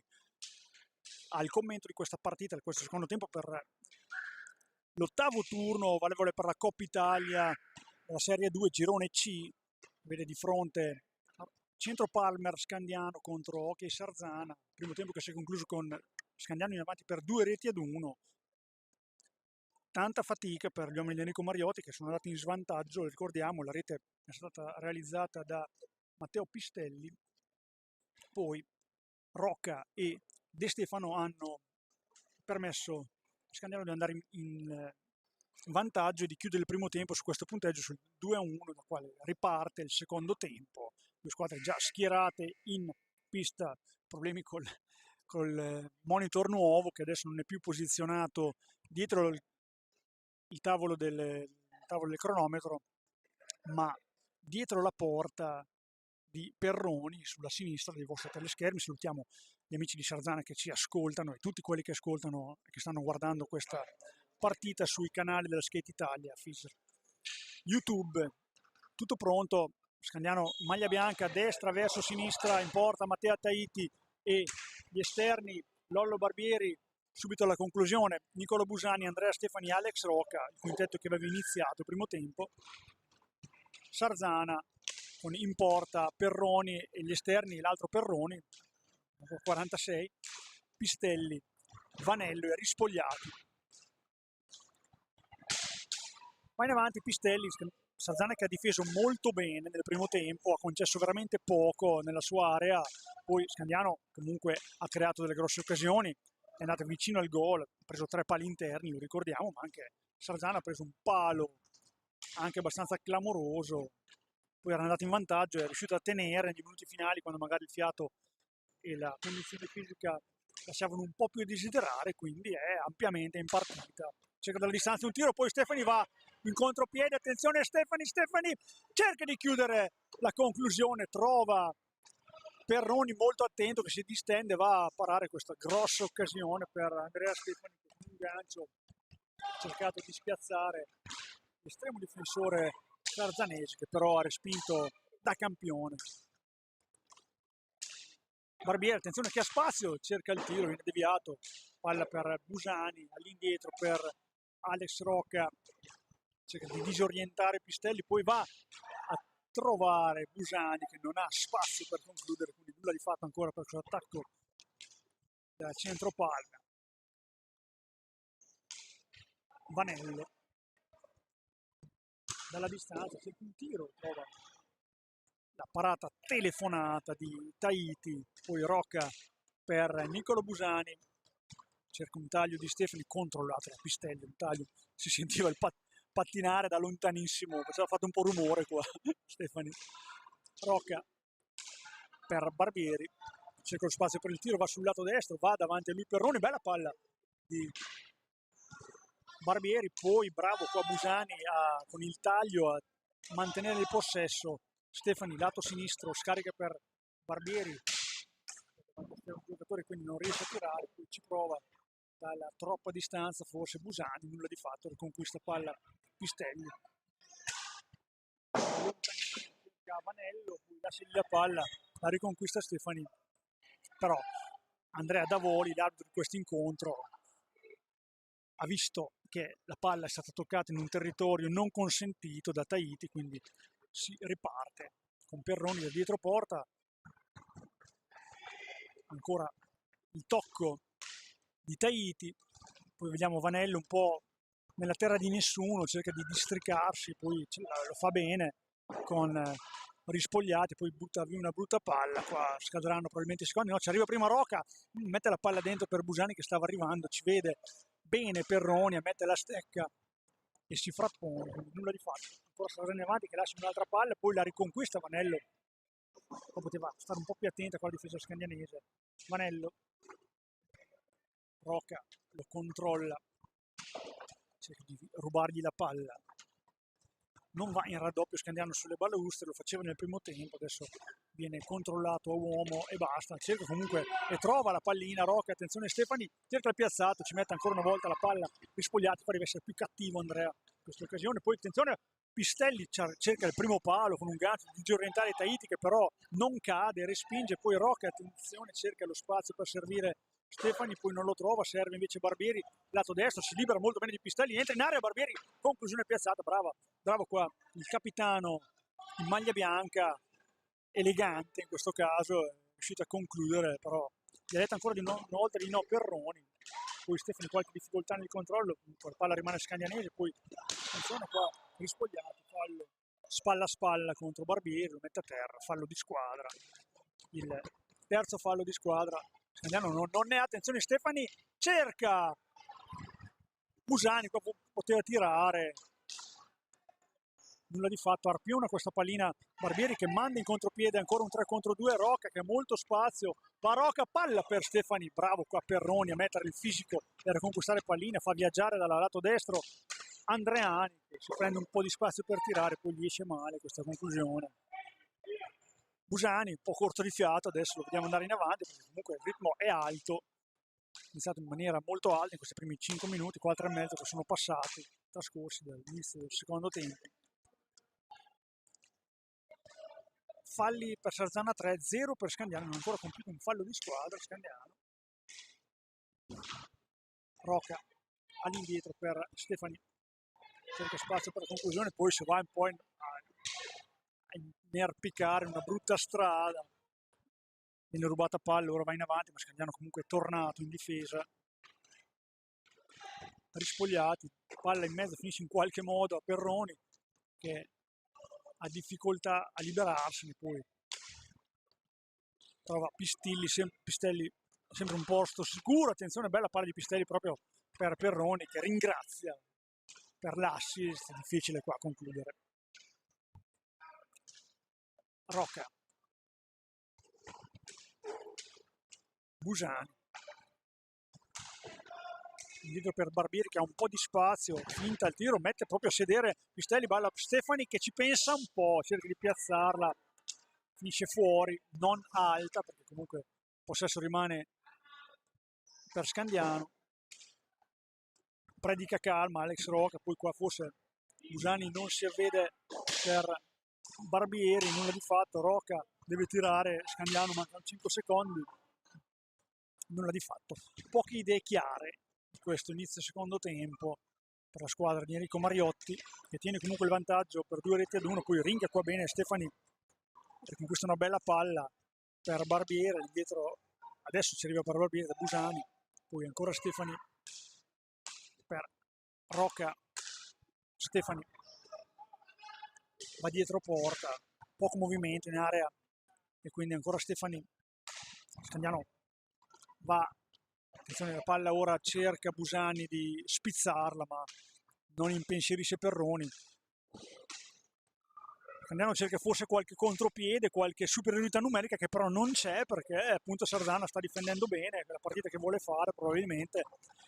al commento di questa partita, di questo secondo tempo per l'ottavo turno valevole per la Coppa Italia della Serie 2 Girone C. Vede di fronte Centro Palmer Scandiano contro Hockey Sarzana, primo tempo che si è concluso con Scandiano in avanti per 2-1. Tanta fatica per gli uomini di Enrico Mariotti che sono andati in svantaggio, ricordiamo la rete è stata realizzata da Matteo Pistelli, poi Rocca e De Stefano hanno permesso a Scandiano di andare in vantaggio e di chiudere il primo tempo su questo punteggio sul 2-1, da quale riparte il secondo tempo. Due squadre già schierate in pista, problemi col monitor nuovo che adesso non è più posizionato dietro il tavolo del cronometro, ma dietro la porta di Perroni sulla sinistra dei vostri teleschermi. Salutiamo gli amici di Sarzana che ci ascoltano e tutti quelli che ascoltano e che stanno guardando questa partita sui canali della Skate Italia, FISR, YouTube. Tutto pronto, Scandiano maglia bianca a destra verso sinistra, in porta Matteo Taiti e gli esterni Lollo Barbieri. Subito alla conclusione Nicolo Busani, Andrea Stefani, Alex Rocca, il quintetto che aveva iniziato il primo tempo. Sarzana con in porta Perroni e gli esterni l'altro Perroni, 46, Pistelli, Vanello e Rispogliati. Va in avanti Pistelli, Sarzana che ha difeso molto bene nel primo tempo, ha concesso veramente poco nella sua area, poi Scandiano comunque ha creato delle grosse occasioni, è andato vicino al gol, ha preso 3 pali interni, lo ricordiamo, ma anche Sarzana ha preso un palo anche abbastanza clamoroso, poi era andato in vantaggio e è riuscito a tenere nei minuti finali quando magari il fiato e la condizione fisica lasciavano un po' più a desiderare, quindi è ampiamente in partita. Cerca dalla distanza un tiro, poi Stefani va in contropiede, attenzione Stefani cerca di chiudere la conclusione, trova Perroni molto attento che si distende, va a parare questa grossa occasione per Andrea Stefani che con un gancio ha cercato di spiazzare l'estremo difensore sarzanese che però ha respinto da campione. Barbieri, attenzione che ha spazio, cerca il tiro, viene deviato, palla per Busani, all'indietro per Alex Rocca, cerca di disorientare Pistelli, poi va a trovare Busani che non ha spazio per concludere, quindi nulla di fatto ancora per questo attacco da centro palla. Vanello dalla distanza, cerca un tiro, trova la parata telefonata di Taiti, poi Rocca per Nicolo Busani, cerca un taglio di Stefani controllato da Pistelli, un taglio, si sentiva il pattinare da lontanissimo, aveva fatto un po' rumore qua Stefani. Rocca per Barbieri, cerca lo spazio per il tiro, va sul lato destro, va davanti a lui Perroni, bella palla di Barbieri, poi bravo qua Busani con il taglio a mantenere il possesso. Stefani lato sinistro, scarica per Barbieri, è un giocatore quindi non riesce a tirare, poi ci prova dalla troppa distanza, forse Busani, nulla di fatto, riconquista palla Pistelli. Vanello, poi lascia la palla, la riconquista Stefani, però Andrea Davoli, l'arbitro di questo incontro, ha visto che la palla è stata toccata in un territorio non consentito da Taiti, quindi si riparte con Perroni da dietro porta, ancora il tocco di Taiti, poi vediamo Vanello un po' nella terra di nessuno, cerca di districarsi, poi lo fa bene con Rispogliati, poi butta via una brutta palla, qua scadranno probabilmente i secondi, no, ci arriva prima Rocca, mette la palla dentro per Busani che stava arrivando, ci vede bene Perroni, mette la stecca e si frappone, nulla di fatto, ancora Sarzana avanti che lascia un'altra palla, poi la riconquista Vanello, poi poteva stare un po' più attenta con la difesa scandianese. Vanello, Rocca lo controlla, cerca di rubargli la palla, non va in raddoppio Scandiano sulle balaustre, lo faceva nel primo tempo, adesso viene controllato a uomo e basta, cerca comunque e trova la pallina Rocca, attenzione Stefani, cerca il piazzato, ci mette ancora una volta la palla Rispogliati, pareva essere più cattivo Andrea in questa occasione, poi attenzione Pistelli cerca il primo palo con un gancio di orientale Tahiti che però non cade, respinge, poi Rocca, attenzione, cerca lo spazio per servire Stefani, poi non lo trova, serve invece Barbieri, lato destro, si libera molto bene di Pistelli, entra in area Barbieri, conclusione piazzata, bravo qua il capitano in maglia bianca, elegante in questo caso, è riuscito a concludere, però gli ha detto ancora di no, una volta di no Perroni, poi Stefani qualche difficoltà nel controllo, la palla rimane scandianese, poi attenzione qua, rispogliato, fallo spalla a spalla contro Barbieri, lo mette a terra, fallo di squadra, il terzo fallo di squadra, Scandiano non ne ha, attenzione Stefani, cerca Busani, qua poteva tirare, nulla di fatto, arpiona questa pallina Barbieri che manda in contropiede ancora un 3 contro 2, Rocca che ha molto spazio, va Rocca, palla per Stefani, bravo qua Perroni a mettere il fisico per conquistare pallina, fa viaggiare dal lato destro Andreani che si prende un po' di spazio per tirare, poi gli esce male questa conclusione. Busani un po' corto di fiato, adesso lo vediamo andare in avanti perché comunque il ritmo è alto, è iniziato in maniera molto alta in questi primi 5 minuti, 4 e mezzo che sono passati, trascorsi dall'inizio del secondo tempo. Falli per Sarzana 3, 0 per Scandiano, non ha ancora compiuto un fallo di squadra Scandiano. Rocca all'indietro per Stefani, cerca spazio per la conclusione, poi si va un po' a inerpicare una brutta strada, viene rubata palla, ora va in avanti, ma Scandiano comunque è tornato in difesa. Rispogliati, palla in mezzo, finisce in qualche modo a Perroni che ha difficoltà a liberarsene, poi trova Pistelli sempre un posto sicuro, attenzione, bella palla di Pistelli proprio per Perroni che ringrazia per l'assist, difficile qua concludere. Rocca, Busani, indietro per Barbieri che ha un po' di spazio, finta il tiro, mette proprio a sedere Pistelli, balla Stefani che ci pensa un po', cerca di piazzarla, finisce fuori, non alta perché comunque il possesso rimane per Scandiano. Predica calma Alex Rocca, poi qua forse Busani non si avvede per Barbieri, nulla di fatto, Rocca deve tirare, Scandiano mancano 5 secondi, nulla di fatto, poche idee chiare di questo inizio secondo tempo per la squadra di Enrico Mariotti che tiene comunque il vantaggio per 2-1, poi ringa qua bene Stefani che conquista una bella palla per Barbieri, indietro adesso ci arriva per Barbieri da Busani, poi ancora Stefani per Rocca, Stefani va dietro porta, poco movimento in area e quindi ancora Stefani, Scandiano va, attenzione la palla ora cerca Busani di spizzarla ma non impensierisce Perroni. Scandiano cerca forse qualche contropiede, qualche superiorità numerica che però non c'è perché appunto Sarzana sta difendendo bene, la partita che vuole fare probabilmente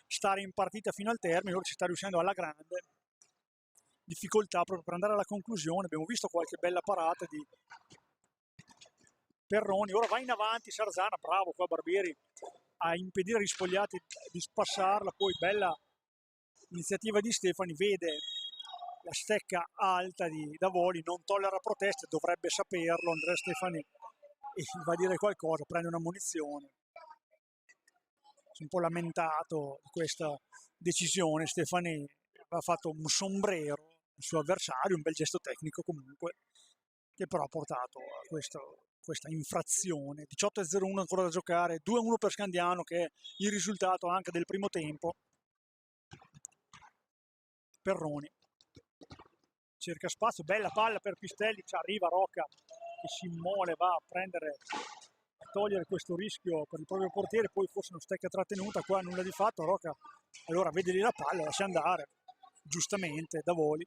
stare in partita fino al termine, ora ci sta riuscendo alla grande, difficoltà proprio per andare alla conclusione, abbiamo visto qualche bella parata di Perroni, ora va in avanti Sarzana, bravo qua Barbieri a impedire ai Rispogliati di spassarla, poi bella iniziativa di Stefani, vede la stecca alta di Davoli, non tollera proteste, dovrebbe saperlo Andrea Stefani e va a dire qualcosa, prende una munizione. Si è un po' lamentato di questa decisione, Stefani aveva fatto un sombrero al suo avversario, un bel gesto tecnico comunque, che però ha portato a questa infrazione. 18-0-1 ancora da giocare, 2-1 per Scandiano che è il risultato anche del primo tempo. Perroni cerca spazio, bella palla per Pistelli, ci arriva Rocca che si immole, va a prendere, a togliere questo rischio per il proprio portiere, poi forse non stecca trattenuta, qua nulla di fatto, Rocca allora vede lì la palla, lascia andare, giustamente Davoli,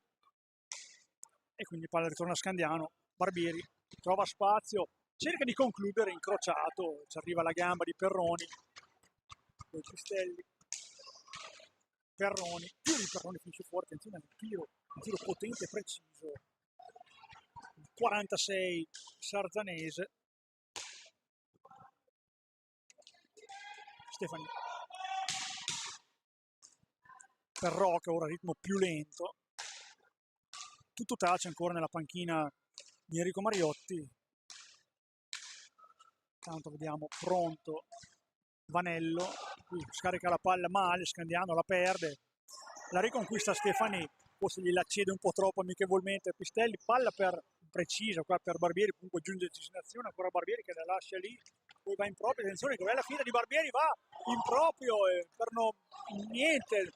e quindi palla ritorna a Scandiano, Barbieri trova spazio, cerca di concludere incrociato, ci arriva la gamba di Perroni, poi Pistelli, Perroni, più di Perroni finisce fuori, attenzione al tiro, un tiro potente e preciso, il 46 sarzanese, Stefani per Rocca, ora ritmo più lento, tutto tace ancora nella panchina di Enrico Mariotti. Tanto vediamo, pronto Vanello, qui scarica la palla male, Scandiano la perde, la riconquista Stefani, forse gliela cede un po' troppo amichevolmente a Pistelli, palla per precisa qua per Barbieri, comunque giunge a destinazione, ancora Barbieri che la lascia lì, poi va in proprio, attenzione che bella fine di Barbieri, va in proprio e per niente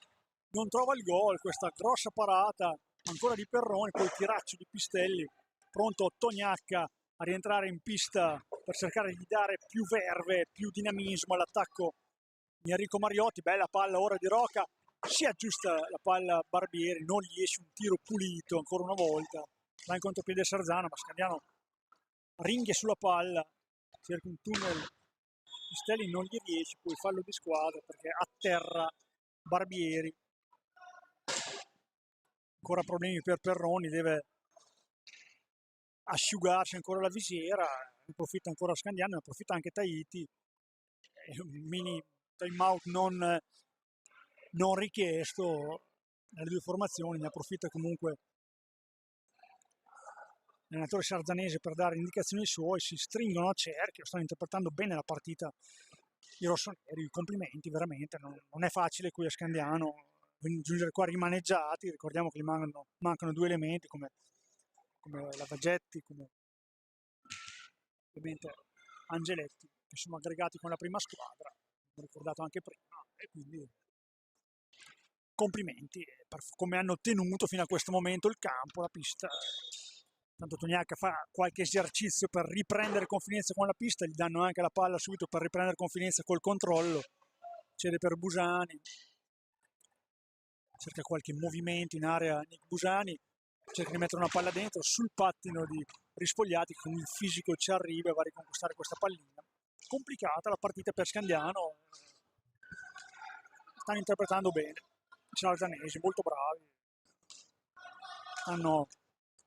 non trova il gol, questa grossa parata ancora di Perroni, poi tiraccio di Pistelli, pronto Tognacca a rientrare in pista per cercare di dare più verve, più dinamismo all'attacco di Enrico Mariotti. Bella palla ora di Roca, si aggiusta la palla Barbieri, non gli esce un tiro pulito ancora una volta, va in contropiede Sarzano, ma Scandiano ringhia sulla palla, cerca un tunnel, Pistelli non gli riesce, poi fallo di squadra perché atterra Barbieri. Ancora problemi per Perroni, deve asciugarsi ancora la visiera, ne approfitta ancora Scandiano, ne approfitta anche Tahiti, un mini time out non richiesto nelle due formazioni, ne approfitta comunque l'allenatore sarzanese per dare indicazioni ai suoi, si stringono a cerchio, stanno interpretando bene la partita i rossoneri, complimenti veramente, non è facile qui a Scandiano giungere qua rimaneggiati, ricordiamo che gli mancano due elementi come Lavagetti, come ovviamente Angeletti, che sono aggregati con la prima squadra, l'ho ricordato anche prima, e quindi complimenti per come hanno tenuto fino a questo momento il campo, la pista. Tanto Tognacca fa qualche esercizio per riprendere confidenza con la pista, gli danno anche la palla subito per riprendere confidenza col controllo, cede per Busani, cerca qualche movimento in area Nick Busani, cerca di mettere una palla dentro sul pattino di Rispogliati, con il fisico ci arriva e va a riconquistare questa pallina. Complicata la partita per Scandiano, stanno interpretando bene i sarzanesi, molto bravi, stanno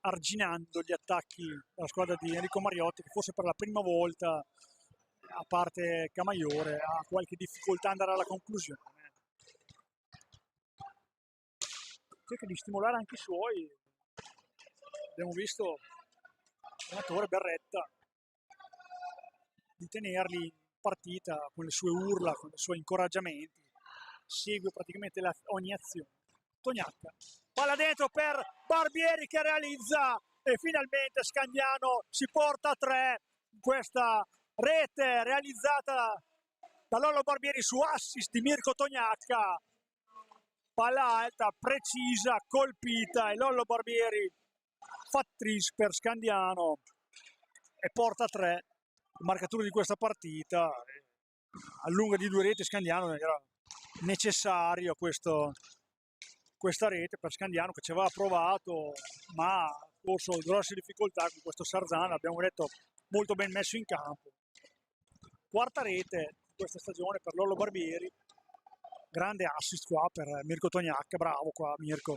arginando gli attacchi della squadra di Enrico Mariotti, che forse per la prima volta, a parte Camaiore, ha qualche difficoltà ad andare alla conclusione. Cerca di stimolare anche i suoi, abbiamo visto l'allenatore Berretta di tenerli in partita con le sue urla, con i suoi incoraggiamenti, segue praticamente ogni azione. Tognacca, palla dentro per Barbieri che realizza e finalmente Scandiano si porta a 3 in questa rete realizzata da Lollo Barbieri su assist di Mirko Tognacca. Palla alta, precisa, colpita e Lollo Barbieri fa tris per Scandiano e porta a 3 il marcatore di questa partita. A lunga di 2 reti Scandiano era necessario questa rete per Scandiano, che ci aveva provato ma ha corso grosse difficoltà con questo Sarzano, abbiamo detto molto ben messo in campo. Quarta rete di questa stagione per Lollo Barbieri, grande assist qua per Mirko Tognacca, bravo qua Mirko,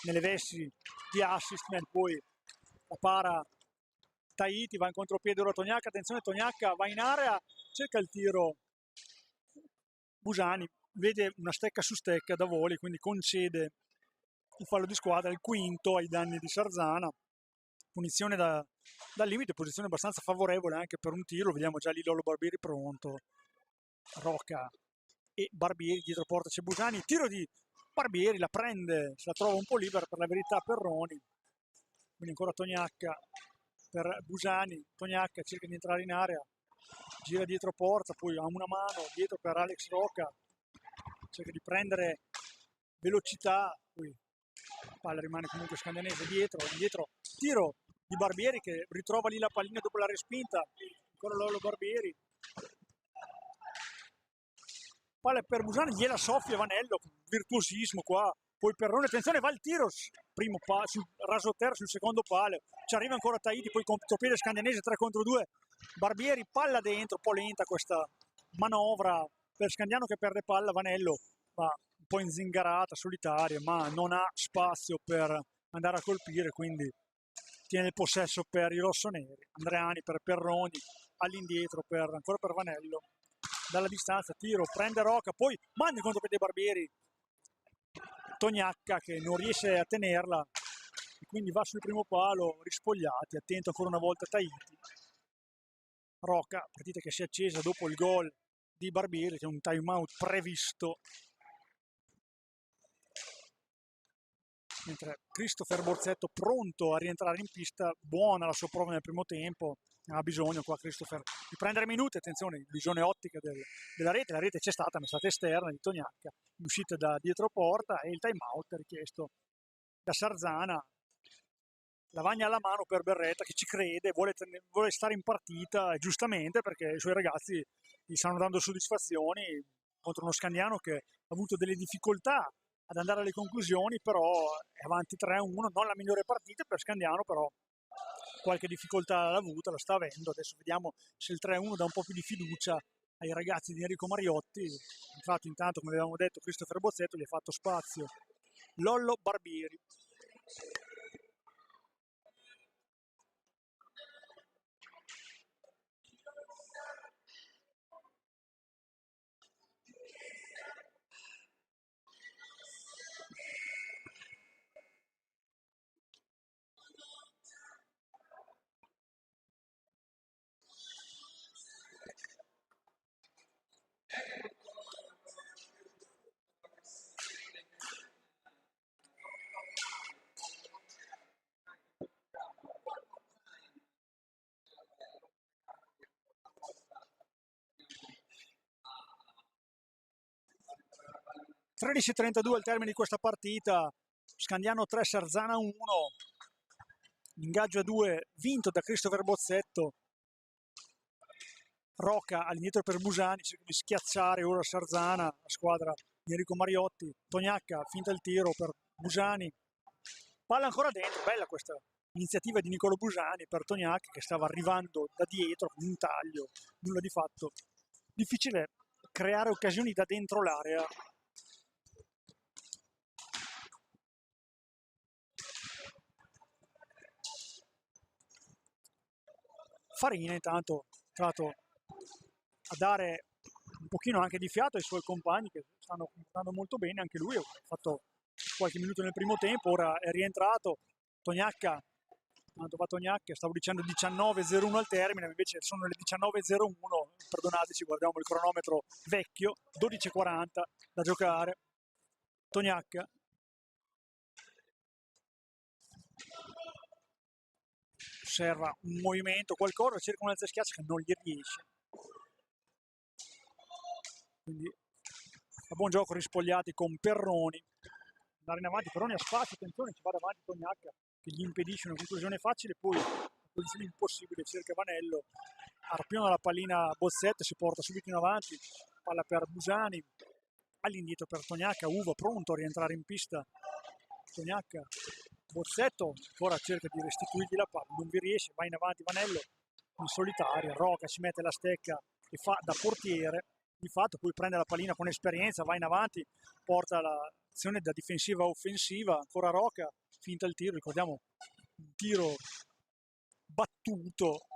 nelle vesti di assist, poi la para Tahiti, va in contropiede ora Tognacca, attenzione Tognacca va in area, cerca il tiro Busani, vede una stecca su stecca da voli, quindi concede il fallo di squadra, il quinto ai danni di Sarzana, punizione dal limite, posizione abbastanza favorevole anche per un tiro, vediamo già lì Lollo Barbieri pronto, Rocca e Barbieri, dietro porta c'è Busani, tiro di Barbieri, la prende, se la trova un po' libera per la verità Perroni, quindi ancora Tognacca per Busani, Tognacca cerca di entrare in area, gira dietro porta, poi ha una mano dietro per Alex Rocca, cerca di prendere velocità, poi la palla rimane comunque scandianese dietro, tiro di Barbieri che ritrova lì la pallina dopo la respinta, ancora Lollo Barbieri, palla per Busani, gliela soffia Vanello, virtuosismo qua, poi Perrone, attenzione, va il tiro, primo sul raso terra, sul secondo palo, ci arriva ancora Tahiti, poi contropiede scandianese 3 contro 2, Barbieri, palla dentro, un po' lenta questa manovra per Scandiano che perde palla, Vanello va un po' inzingarata, solitaria, ma non ha spazio per andare a colpire, quindi tiene il possesso per i rossoneri, Andreani per Perroni, all'indietro ancora per Vanello, dalla distanza, tiro, prende Rocca, poi manda in contropiede Barbieri, Tognacca che non riesce a tenerla, e quindi va sul primo palo Rispogliati, attento ancora una volta Tahiti. Rocca, partita che si è accesa dopo il gol di Barbieri, c'è un timeout previsto, mentre Christopher Borzetto pronto a rientrare in pista. Buona la sua prova nel primo tempo, ha bisogno qua Christopher di prendere minuti. Attenzione, visione ottica della rete, la rete c'è stata, ma è stata esterna di Tognacca, uscita da dietro porta, e il timeout richiesto da Sarzana. Lavagna alla mano per Berretta, che ci crede, vuole stare in partita, giustamente, perché i suoi ragazzi gli stanno dando soddisfazioni contro uno Scandiano che ha avuto delle difficoltà ad andare alle conclusioni, però è avanti 3-1, non la migliore partita per Scandiano, però qualche difficoltà l'ha avuta, la sta avendo. Adesso vediamo se il 3-1 dà un po' più di fiducia ai ragazzi di Enrico Mariotti. Infatti intanto, come avevamo detto, Christopher Bozzetto gli ha fatto spazio Lollo Barbieri. (13:32) al termine di questa partita. Scandiano 3, Sarzana 1. L'ingaggio a 2 vinto da Christopher Bozzetto. Rocca all'indietro per Busani, cerca di schiacciare ora Sarzana, la squadra di Enrico Mariotti. Tognacca finta il tiro per Busani, palla ancora dentro. Bella questa iniziativa di Nicolo Busani per Tognacca, che stava arrivando da dietro con un taglio, nulla di fatto. Difficile creare occasioni da dentro l'area. Farina intanto entrato a dare un pochino anche di fiato ai suoi compagni, che stanno andando molto bene. Anche lui ha fatto qualche minuto nel primo tempo, ora è rientrato. Tognacca, tanto va Tognacca, stavo dicendo 19:01 al termine, invece sono le 19:01, perdonateci, guardiamo il cronometro vecchio, 12:40 da giocare. Tognacca osserva un movimento, qualcosa, cerca un alza schiaccia che non gli riesce. Quindi a buon gioco Rispogliati con Perroni. Andare in avanti, Perroni ha spazio, attenzione, ci va davanti Tognacca che gli impedisce una conclusione facile, poi una posizione impossibile, cerca Vanello, arpiona la pallina Bozzetto, si porta subito in avanti, palla per Busani, all'indietro per Tognacca, Uva pronto a rientrare in pista. Tognacca, Bozzetto ancora cerca di restituirgli la palla, non vi riesce, va in avanti Vanello in solitaria, Rocca si mette la stecca e fa da portiere, di fatto poi prende la pallina con esperienza, va in avanti, porta l'azione da difensiva a offensiva, ancora Rocca, finta il tiro, ricordiamo un tiro battuto,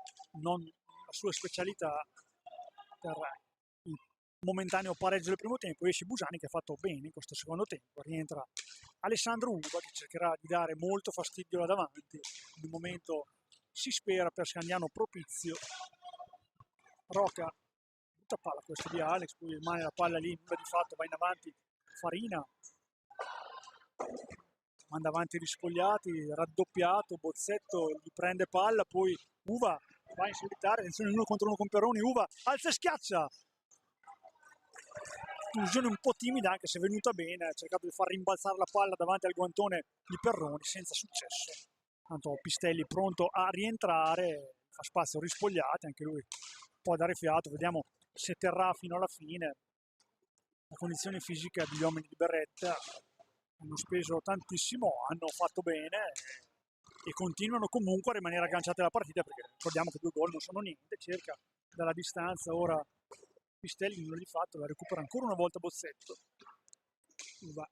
non la sua specialità, per il momentaneo pareggio del primo tempo. Esce Busani che ha fatto bene in questo secondo tempo, rientra Alessandro Uva che cercherà di dare molto fastidio là davanti, in un momento si spera per Scandiano propizio. Rocca butta palla, questo di Alex, poi rimane la palla lì, nulla di fatto, va in avanti Farina, manda avanti Rispogliati, raddoppiato, Bozzetto gli prende palla, poi Uva va in solitaria, attenzione 1 contro 1 con Perroni, Uva alza e schiaccia, conclusione un po' timida anche se è venuta bene, ha cercato di far rimbalzare la palla davanti al guantone di Perroni senza successo. Tanto Pistelli pronto a rientrare, fa spazio Rispogliati, anche lui può dare fiato, vediamo se terrà fino alla fine. La condizione fisica degli uomini di Berretta, hanno speso tantissimo, hanno fatto bene e continuano comunque a rimanere agganciati alla partita, perché ricordiamo che 2 gol non sono niente. Cerca dalla distanza ora Pistelli, non l'ha fatto, la recupera ancora una volta Bozzetto. Uva.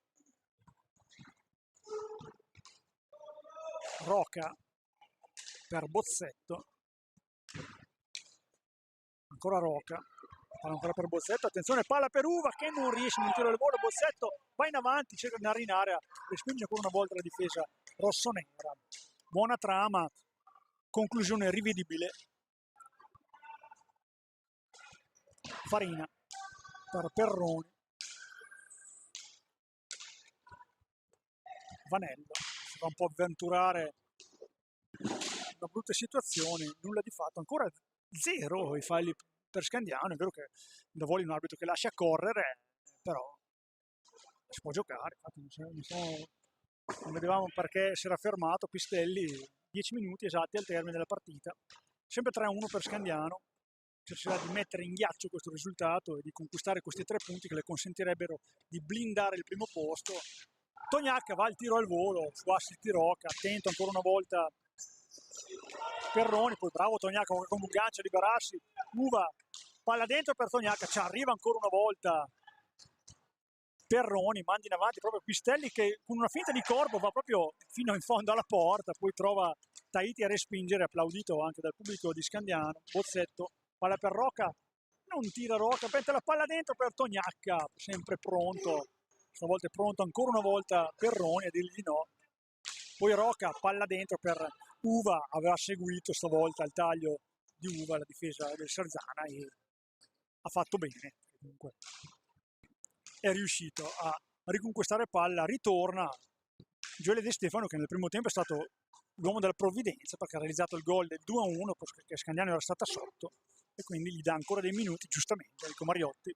Rocca per Bozzetto, ancora Rocca, palla ancora per Bozzetto, attenzione palla per Uva che non riesce in un tiro al volo, Bozzetto va in avanti, cerca di andare in area, respinge ancora una volta la difesa rossonera. Buona trama, conclusione rivedibile. Farina per Perroni. Vanello si va un po' avventurare in una brutta situazione, nulla di fatto, ancora zero i falli per Scandiano. È vero che lo vuole un arbitro che lascia correre, però si può giocare. Infatti non vedevamo perché si era fermato Pistelli. 10 minuti esatti al termine della partita, sempre 3-1 per Scandiano. Cercherà di mettere in ghiaccio questo risultato e di conquistare questi 3 punti che le consentirebbero di blindare il primo posto. Tognac va al tiro al volo su assist di Rocca, attento ancora una volta Perroni, poi bravo Tognac con un gancio a liberarsi. Uva, palla dentro per Tognac, ci arriva ancora una volta Perroni, manda in avanti proprio Pistelli che con una finta di corpo va proprio fino in fondo alla porta, poi trova Tahiti a respingere, applaudito anche dal pubblico di Scandiano. Bozzetto, palla per Rocca, non tira Rocca, mette la palla dentro per Tognacca, sempre pronto, stavolta è pronto ancora una volta Perroni a dirgli di no. Poi Rocca, palla dentro per Uva, aveva seguito stavolta il taglio di Uva, la difesa del Sarzana, e ha fatto bene comunque. È riuscito a riconquistare palla, ritorna Gioele De Stefano che nel primo tempo è stato l'uomo della provvidenza perché ha realizzato il gol del 2-1 perché Scandiano era stata sotto e quindi gli dà ancora dei minuti, giustamente. Enrico Mariotti,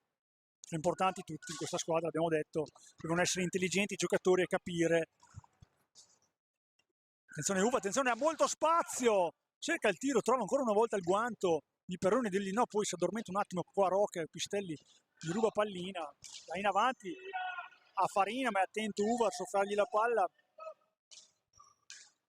sono importanti tutti in questa squadra, abbiamo detto, devono essere intelligenti i giocatori e capire. Attenzione Uva, attenzione, ha molto spazio, cerca il tiro, trova ancora una volta il guanto di Perroni e degli no, poi si addormenta un attimo qua Rocca e Pistelli gli ruba pallina, va in avanti a Farina, ma è attento Uva a soffiargli la palla.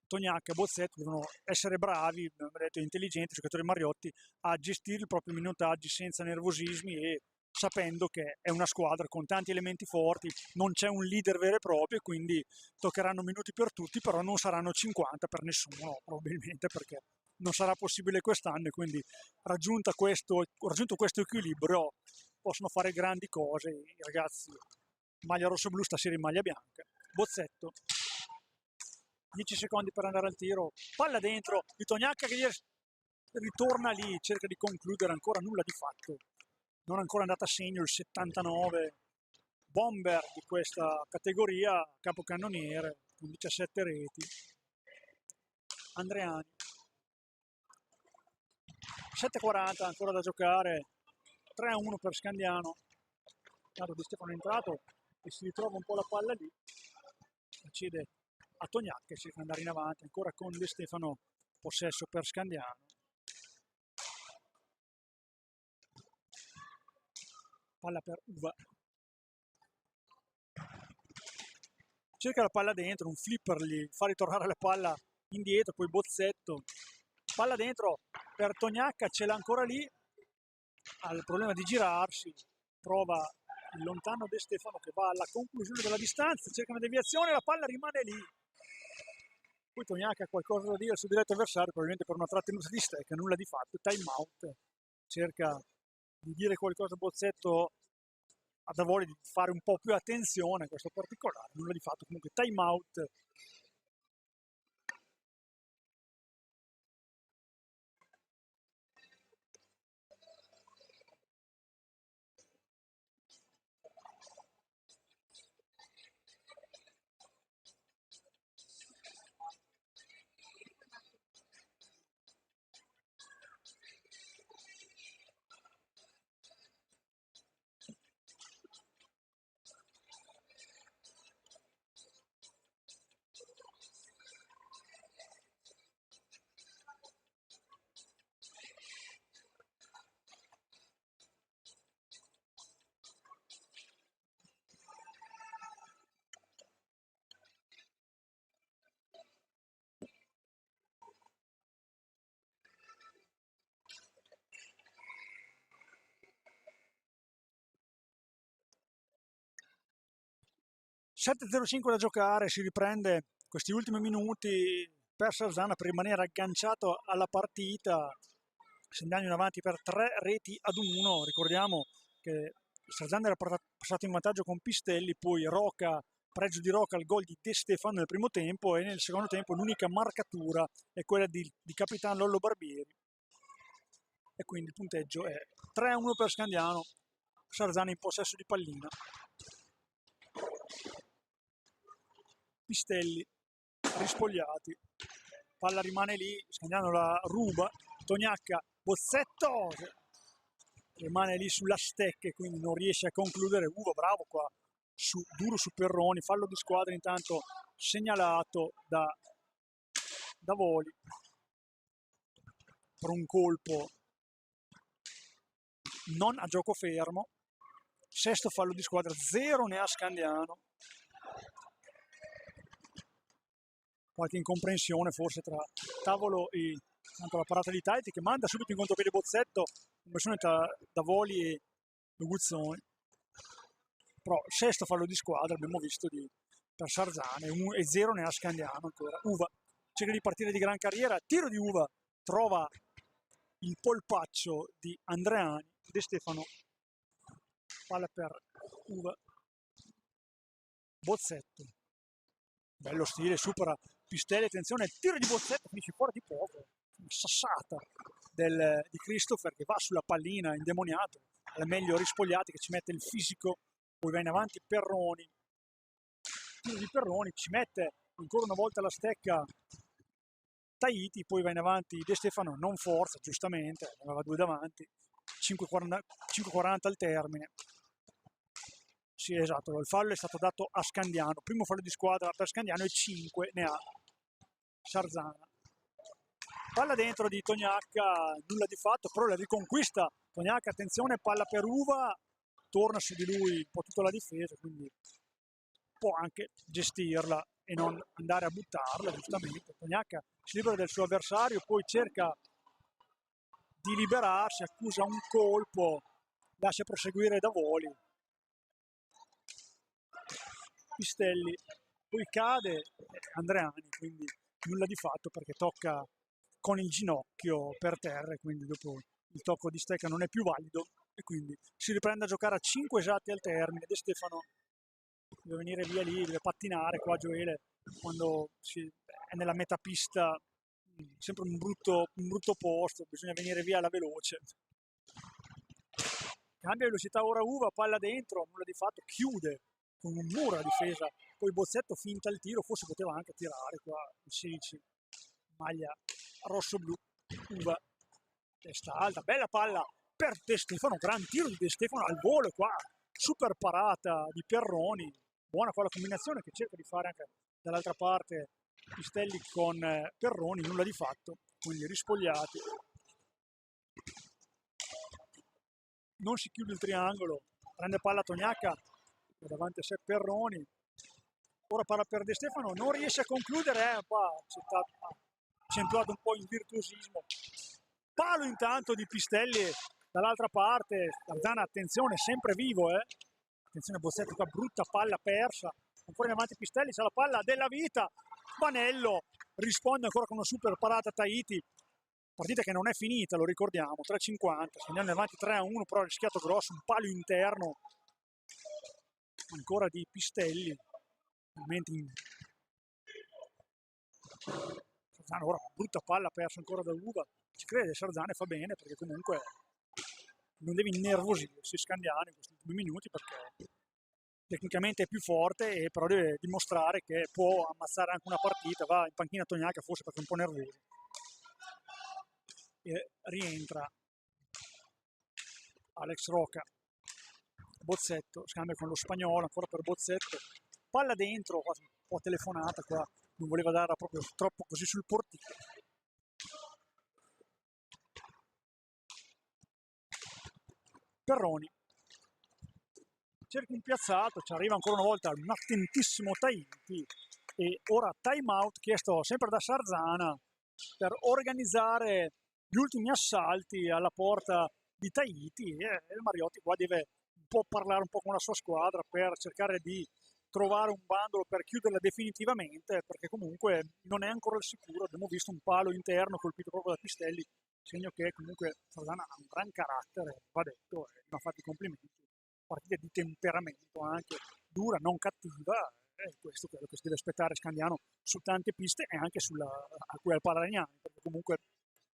Tognac e Bozzetto devono essere bravi, abbiamo detto, intelligenti, giocatori Mariotti, a gestire i propri minutaggi senza nervosismi e sapendo che è una squadra con tanti elementi forti, non c'è un leader vero e proprio, quindi toccheranno minuti per tutti, però non saranno 50 per nessuno, probabilmente, perché non sarà possibile quest'anno e quindi raggiunto questo equilibrio possono fare grandi cose i ragazzi maglia rosso-blu stasera in maglia bianca. Bozzetto, 10 secondi per andare al tiro, palla dentro di Tognacca che ritorna lì, cerca di concludere, ancora nulla di fatto, non ancora andato a segno il 79 bomber di questa categoria, capocannoniere con 17 reti. Andreani, 7:40 ancora da giocare, 3-1 per Scandiano. Tanto Di Stefano è entrato e si ritrova un po' la palla lì, cede a Tognac che cerca di andare in avanti, ancora con De Stefano, possesso per Scandiano. Palla per Uva, cerca la palla dentro, un flipper gli fa ritornare la palla indietro, poi Bozzetto, palla dentro per Tognac, ce l'ha ancora lì, ha il problema di girarsi, prova il lontano De Stefano che va alla conclusione della distanza, cerca una deviazione, la palla rimane lì. Poi Tognac ha qualcosa da dire al suo diretto avversario, probabilmente per una trattenuta di stecca, nulla di fatto, time out, cerca di dire qualcosa a Bozzetto, ha voglia di fare un po' più attenzione a questo particolare, nulla di fatto, comunque time out. (7:05 da giocare), si riprende questi ultimi minuti per Sarzana per rimanere agganciato alla partita, segnando in avanti per 3-1. Ricordiamo che Sarzana era passato in vantaggio con Pistelli, poi Rocca pregio di Rocca al gol di De Stefano nel primo tempo, e nel secondo tempo l'unica marcatura è quella di Capitan Lollo Barbieri, e quindi il punteggio è 3-1 per Scandiano, Sarzana in possesso di pallina. Pistelli rispogliati, palla rimane lì, Scandiano la ruba, Tognacca, Bozzetto rimane lì sulla stecca e quindi non riesce a concludere. Uva bravo qua, duro su Perroni, fallo di squadra intanto segnalato da Voli per un colpo non a gioco fermo. Sesto fallo di squadra, 0 ne ha Scandiano. Qualche incomprensione forse tra Tavolo e tanto la parata di Taiti, che manda subito in contropiede Bozzetto, conversione da Voli e Guzzoni. Però sesto fallo di squadra abbiamo visto per Sarzane, e 0 ne ha Scandiano ancora. Uva cerca di partire di gran carriera, tiro di Uva, trova il polpaccio di Andreani. De Stefano, palla per Uva, Bozzetto, bello stile, supera Pistelli, attenzione, il tiro di Bozzetto finisce fuori di poco, una sassata di Christopher che va sulla pallina indemoniato, è meglio Rispogliati che ci mette il fisico, poi va in avanti Perroni, tiro di Perroni, ci mette ancora una volta la stecca Taiti, poi va in avanti De Stefano, non forza, giustamente, ne aveva due davanti, 5,40 al termine. Sì, esatto, il fallo è stato dato a Scandiano, primo fallo di squadra per Scandiano e 5 ne ha Sarzana. Palla dentro di Tognacca, nulla di fatto, però la riconquista Tognacca, attenzione, palla per Uva, torna su di lui un po' tutta la difesa, quindi può anche gestirla e non andare a buttarla, giustamente. Tognacca si libera del suo avversario, poi cerca di liberarsi, accusa un colpo, lascia proseguire da Voli. Pistelli, poi cade Andreani, quindi nulla di fatto perché tocca con il ginocchio per terra, e quindi dopo il tocco di stecca non è più valido e quindi si riprende a giocare a 5 esatti al termine. De Stefano deve venire via lì, deve pattinare qua Gioele quando è nella metapista, sempre un brutto posto, bisogna venire via alla veloce. Cambia velocità ora Uva, palla dentro, nulla di fatto, chiude con un muro a difesa, poi Bozzetto finta il tiro, forse poteva anche tirare qua il 16, maglia rosso-blu. Uva, testa alta, bella palla per De Stefano, gran tiro di De Stefano al volo qua, super parata di Perroni, buona qua la combinazione che cerca di fare anche dall'altra parte Pistelli con Perroni, nulla di fatto, quindi rispogliati. Non si chiude il triangolo, prende palla Tognacca, davanti a sé Perroni, ora palla per De Stefano, non riesce a concludere, qua accentuato un po' in virtuosismo, palo intanto di Pistelli dall'altra parte, Sarzana attenzione, sempre vivo, attenzione Bozzetto, qua brutta palla persa, ancora in avanti Pistelli, c'è la palla della vita, Vanello risponde ancora con una super parata Taiti, partita che non è finita, lo ricordiamo, 3,50, andiamo avanti 3-1, però ha rischiato grosso, un palo interno ancora di Pistelli, Sarzana ora brutta palla persa ancora da Uva, ci crede Sarzana e fa bene perché comunque non devi innervosirsi Scandiano in questi ultimi minuti perché tecnicamente è più forte e però deve dimostrare che può ammazzare anche una partita, va in panchina Tognacca forse perché è un po' nervoso. E rientra Alex Roca, Bozzetto, scambia con lo spagnolo ancora per Bozzetto, palla dentro, quasi un po' telefonata qua, non voleva dare proprio troppo così sul portico. Perroni cerca un piazzato, ci arriva ancora una volta un attentissimo Taiti e ora time out chiesto sempre da Sarzana per organizzare gli ultimi assalti alla porta di Taiti, e il Mariotti qua deve un po' parlare un po' con la sua squadra per cercare di trovare un bandolo per chiuderla definitivamente, perché comunque non è ancora al sicuro. Abbiamo visto un palo interno colpito proprio da Pistelli, segno che comunque Sarzana ha un gran carattere, va detto, e mi ha fatto i complimenti. Partita di temperamento anche, dura, non cattiva, questo è quello che si deve aspettare Scandiano su tante piste e anche a cui al Paragnani, perché comunque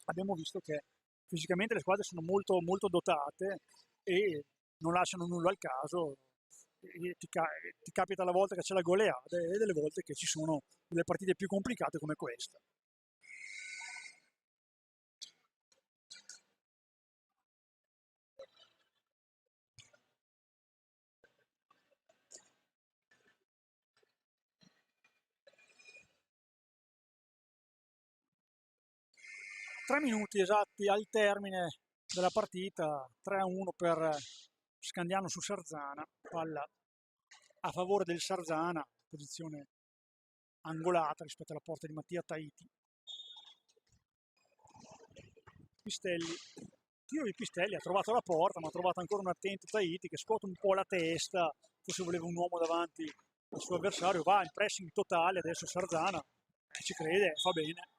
abbiamo visto che fisicamente le squadre sono molto, molto dotate e non lasciano nulla al caso. E ti capita la volta che c'è la goleada e delle volte che ci sono delle partite più complicate come questa. Tre minuti esatti al termine della partita, 3-1 per Scandiano su Sarzana, palla a favore del Sarzana, posizione angolata rispetto alla porta di Mattia Tahiti. Pistelli, tiro di Pistelli, ha trovato la porta, ma ha trovato ancora un attento Tahiti che scuote un po' la testa, forse voleva un uomo davanti al suo avversario, va in pressing totale, adesso Sarzana ci crede, fa bene.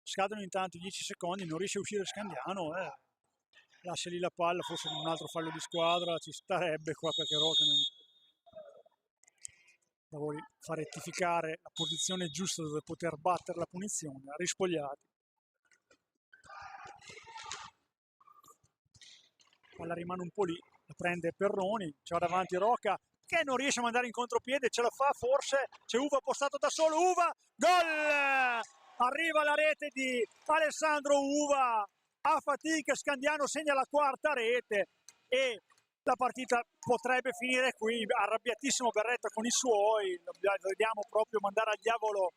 Scadono intanto 10 secondi, non riesce a uscire Scandiano, lascia lì la palla, forse un altro fallo di squadra ci starebbe qua perché Roca non lavori fa rettificare la posizione giusta dove poter battere la punizione, rispogliati. Palla rimane un po' lì, la prende Perroni, c'è davanti Roca che non riesce a mandare in contropiede, ce la fa forse, c'è Uva postato da solo, Uva, gol! Arriva la rete di Alessandro Uva, a fatica Scandiano segna la quarta rete e la partita potrebbe finire qui, arrabbiatissimo Berretta con i suoi, vediamo proprio mandare al diavolo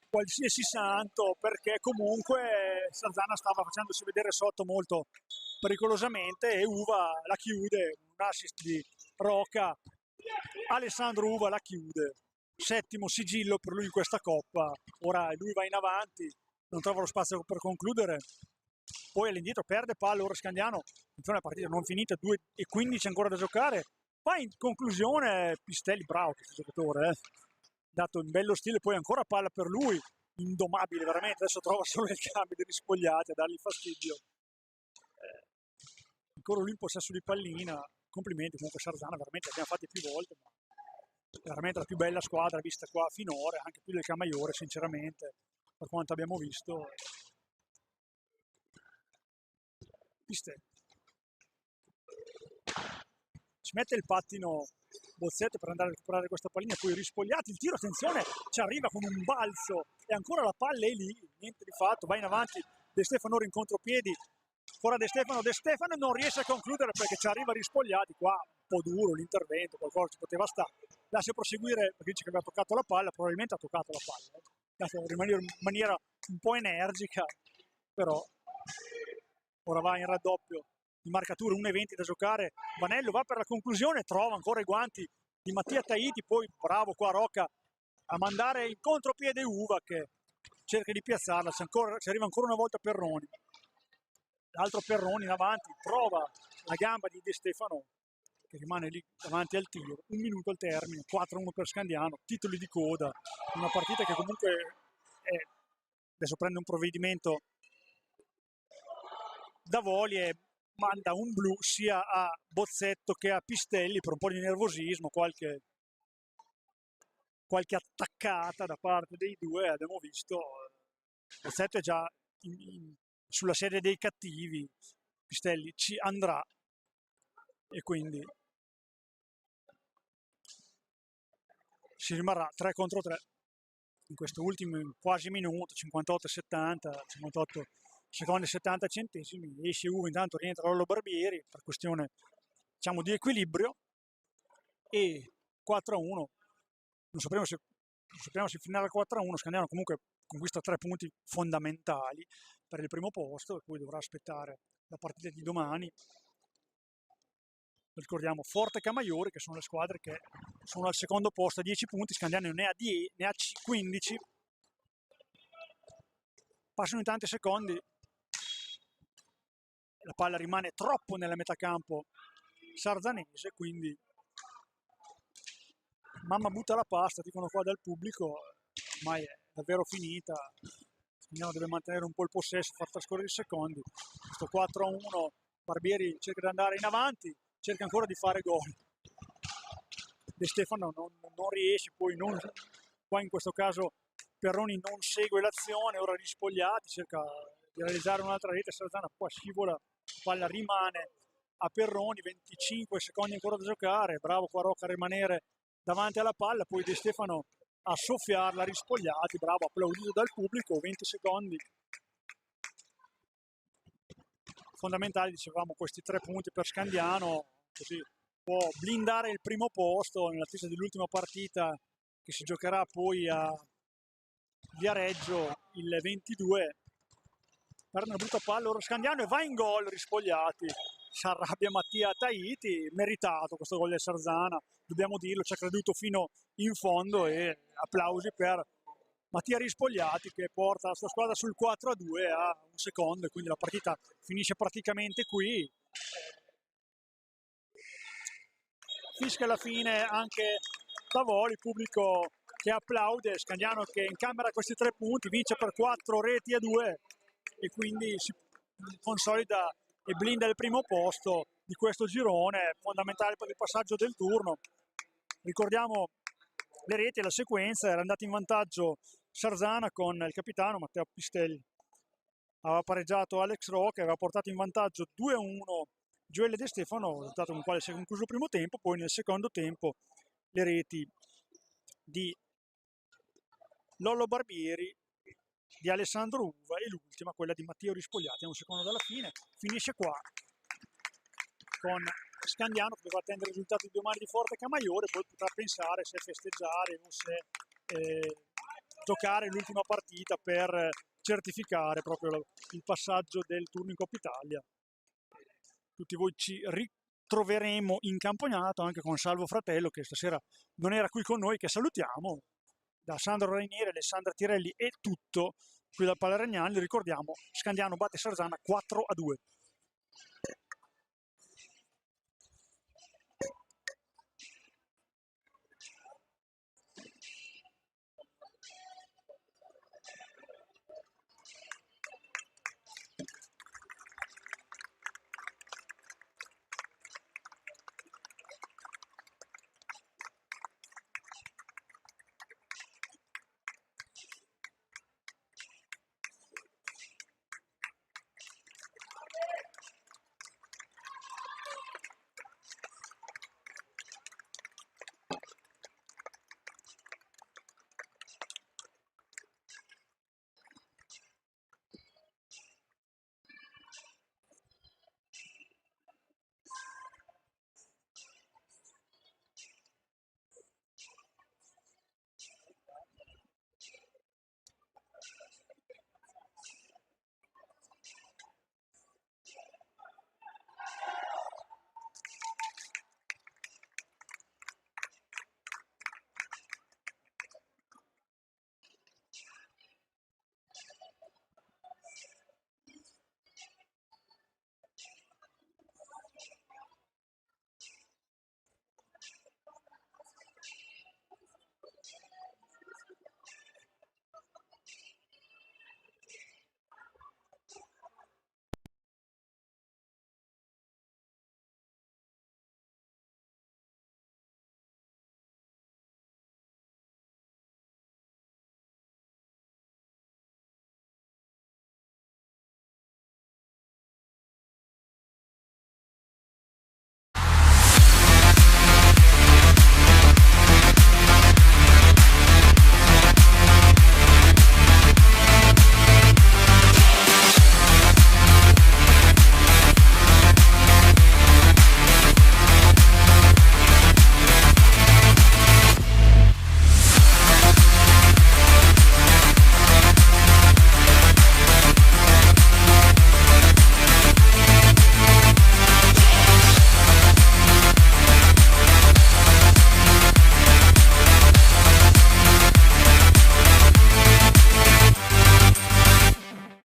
qualsiasi santo perché comunque Sarzana stava facendosi vedere sotto molto pericolosamente e Uva la chiude, un assist di Roca, Alessandro Uva la chiude, settimo sigillo per lui in questa coppa, ora lui va in avanti, non trova lo spazio per concludere, poi all'indietro perde palla, ora Scandiano, una partita non finita, 2:15 ancora da giocare, poi in conclusione Pistelli, bravo questo giocatore, dato in bello stile, poi ancora palla per lui, indomabile veramente, adesso trova solo il cambio di rispogliati a dargli fastidio. Ancora lui in possesso di pallina, complimenti comunque Sarzana, veramente l'abbiamo fatti più volte, ma veramente la più bella squadra vista qua finora, anche più del Camaiore sinceramente, per quanto abbiamo visto. Pistelli. Ci mette il pattino Bozzetto per andare a recuperare questa pallina, poi rispogliati, il tiro, attenzione, ci arriva con un balzo e ancora la palla è lì, niente di fatto, va in avanti De Stefano ora in contropiedi, ora De Stefano non riesce a concludere perché ci arriva rispogliati, qua un po' duro l'intervento, qualcosa ci poteva stare, lascia proseguire perché dice che aveva toccato la palla, probabilmente ha toccato la palla, lascia rimanere in maniera un po' energica, però ora va in raddoppio di marcature, 1:20 da giocare, Vanello va per la conclusione, trova ancora i guanti di Mattia Tahiti, poi bravo qua Rocca a mandare in contropiede Uva che cerca di piazzarla, ci arriva ancora una volta Perroni, l'altro Perroni in avanti, trova la gamba di De Stefano che rimane lì davanti al tiro, 1 minuto al termine, 4-1 per Scandiano, titoli di coda, una partita che comunque adesso prende un provvedimento da Voli e manda un blu sia a Bozzetto che a Pistelli per un po' di nervosismo, qualche attaccata da parte dei due, abbiamo visto Bozzetto è già sulla serie dei cattivi, Pistelli ci andrà e quindi si rimarrà 3 contro 3 in questo ultimo quasi minuto, 58-70, 58 secondi e 70 centesimi, esce Uva, intanto rientra Lollo Barbieri per questione diciamo di equilibrio e 4-1, non sapremo se finirà 4-1, Scandiano comunque conquista 3 punti fondamentali per il primo posto e poi dovrà aspettare la partita di domani. Ricordiamo Forte e Camaiore che sono le squadre che sono al secondo posto a 10 punti, Scandiano ne ha 15, passano in tanti secondi, la palla rimane troppo nella metà campo sarzanese, quindi mamma butta la pasta, dicono qua dal pubblico, ormai è davvero finita, Scandiano deve mantenere un po' il possesso, far trascorrere i secondi, questo 4-1, Barbieri cerca di andare in avanti, cerca ancora di fare gol, De Stefano non riesce, poi qua in questo caso Perroni non segue l'azione, ora Rispogliati cerca di realizzare un'altra rete, Sarzana qua scivola, palla rimane a Perroni, 25 secondi ancora da giocare, bravo qua Rocca a rimanere davanti alla palla, poi De Stefano a soffiarla, Rispogliati, bravo, applaudito dal pubblico, 20 secondi fondamentali, dicevamo, questi 3 punti per Scandiano, così può blindare il primo posto nell'attesa dell'ultima partita che si giocherà poi a Viareggio il 22. Perde una brutta palla, ora Scandiano e va in gol, Rispogliati. Si arrabbia Mattia Tahiti, meritato questo gol del Sarzana, dobbiamo dirlo, ci ha creduto fino in fondo e applausi per Mattia Rispogliati che porta la sua squadra sul 4-2 a un secondo e quindi la partita finisce praticamente qui. Fischia alla fine anche Tavoli, pubblico che applaude, Scandiano che incamera questi 3 punti, vince per 4-2 e quindi si consolida e blinda il primo posto di questo girone, fondamentale per il passaggio del turno. Ricordiamo le reti e la sequenza, era andato in vantaggio Sarzana con il capitano Matteo Pistelli, aveva pareggiato Alex Roque, aveva portato in vantaggio 2-1 Gioele De Stefano, risultato con il quale si è concluso il primo tempo, poi nel secondo tempo le reti di Lollo Barbieri, di Alessandro Uva e l'ultima quella di Matteo Rispogliati a un secondo dalla fine. Finisce qua con Scandiano che dovrà attendere il risultato di domani di Forte Camaiore, poi potrà pensare se festeggiare o se giocare l'ultima partita per certificare proprio il passaggio del turno in Coppa Italia. Tutti voi ci ritroveremo in campionato anche con Salvo Fratello che stasera non era qui con noi, che salutiamo. Da Sandro Rainieri, Alessandra Tirelli è tutto qui dal Palaregnani. Ricordiamo, Scandiano batte Sarzana 4-2.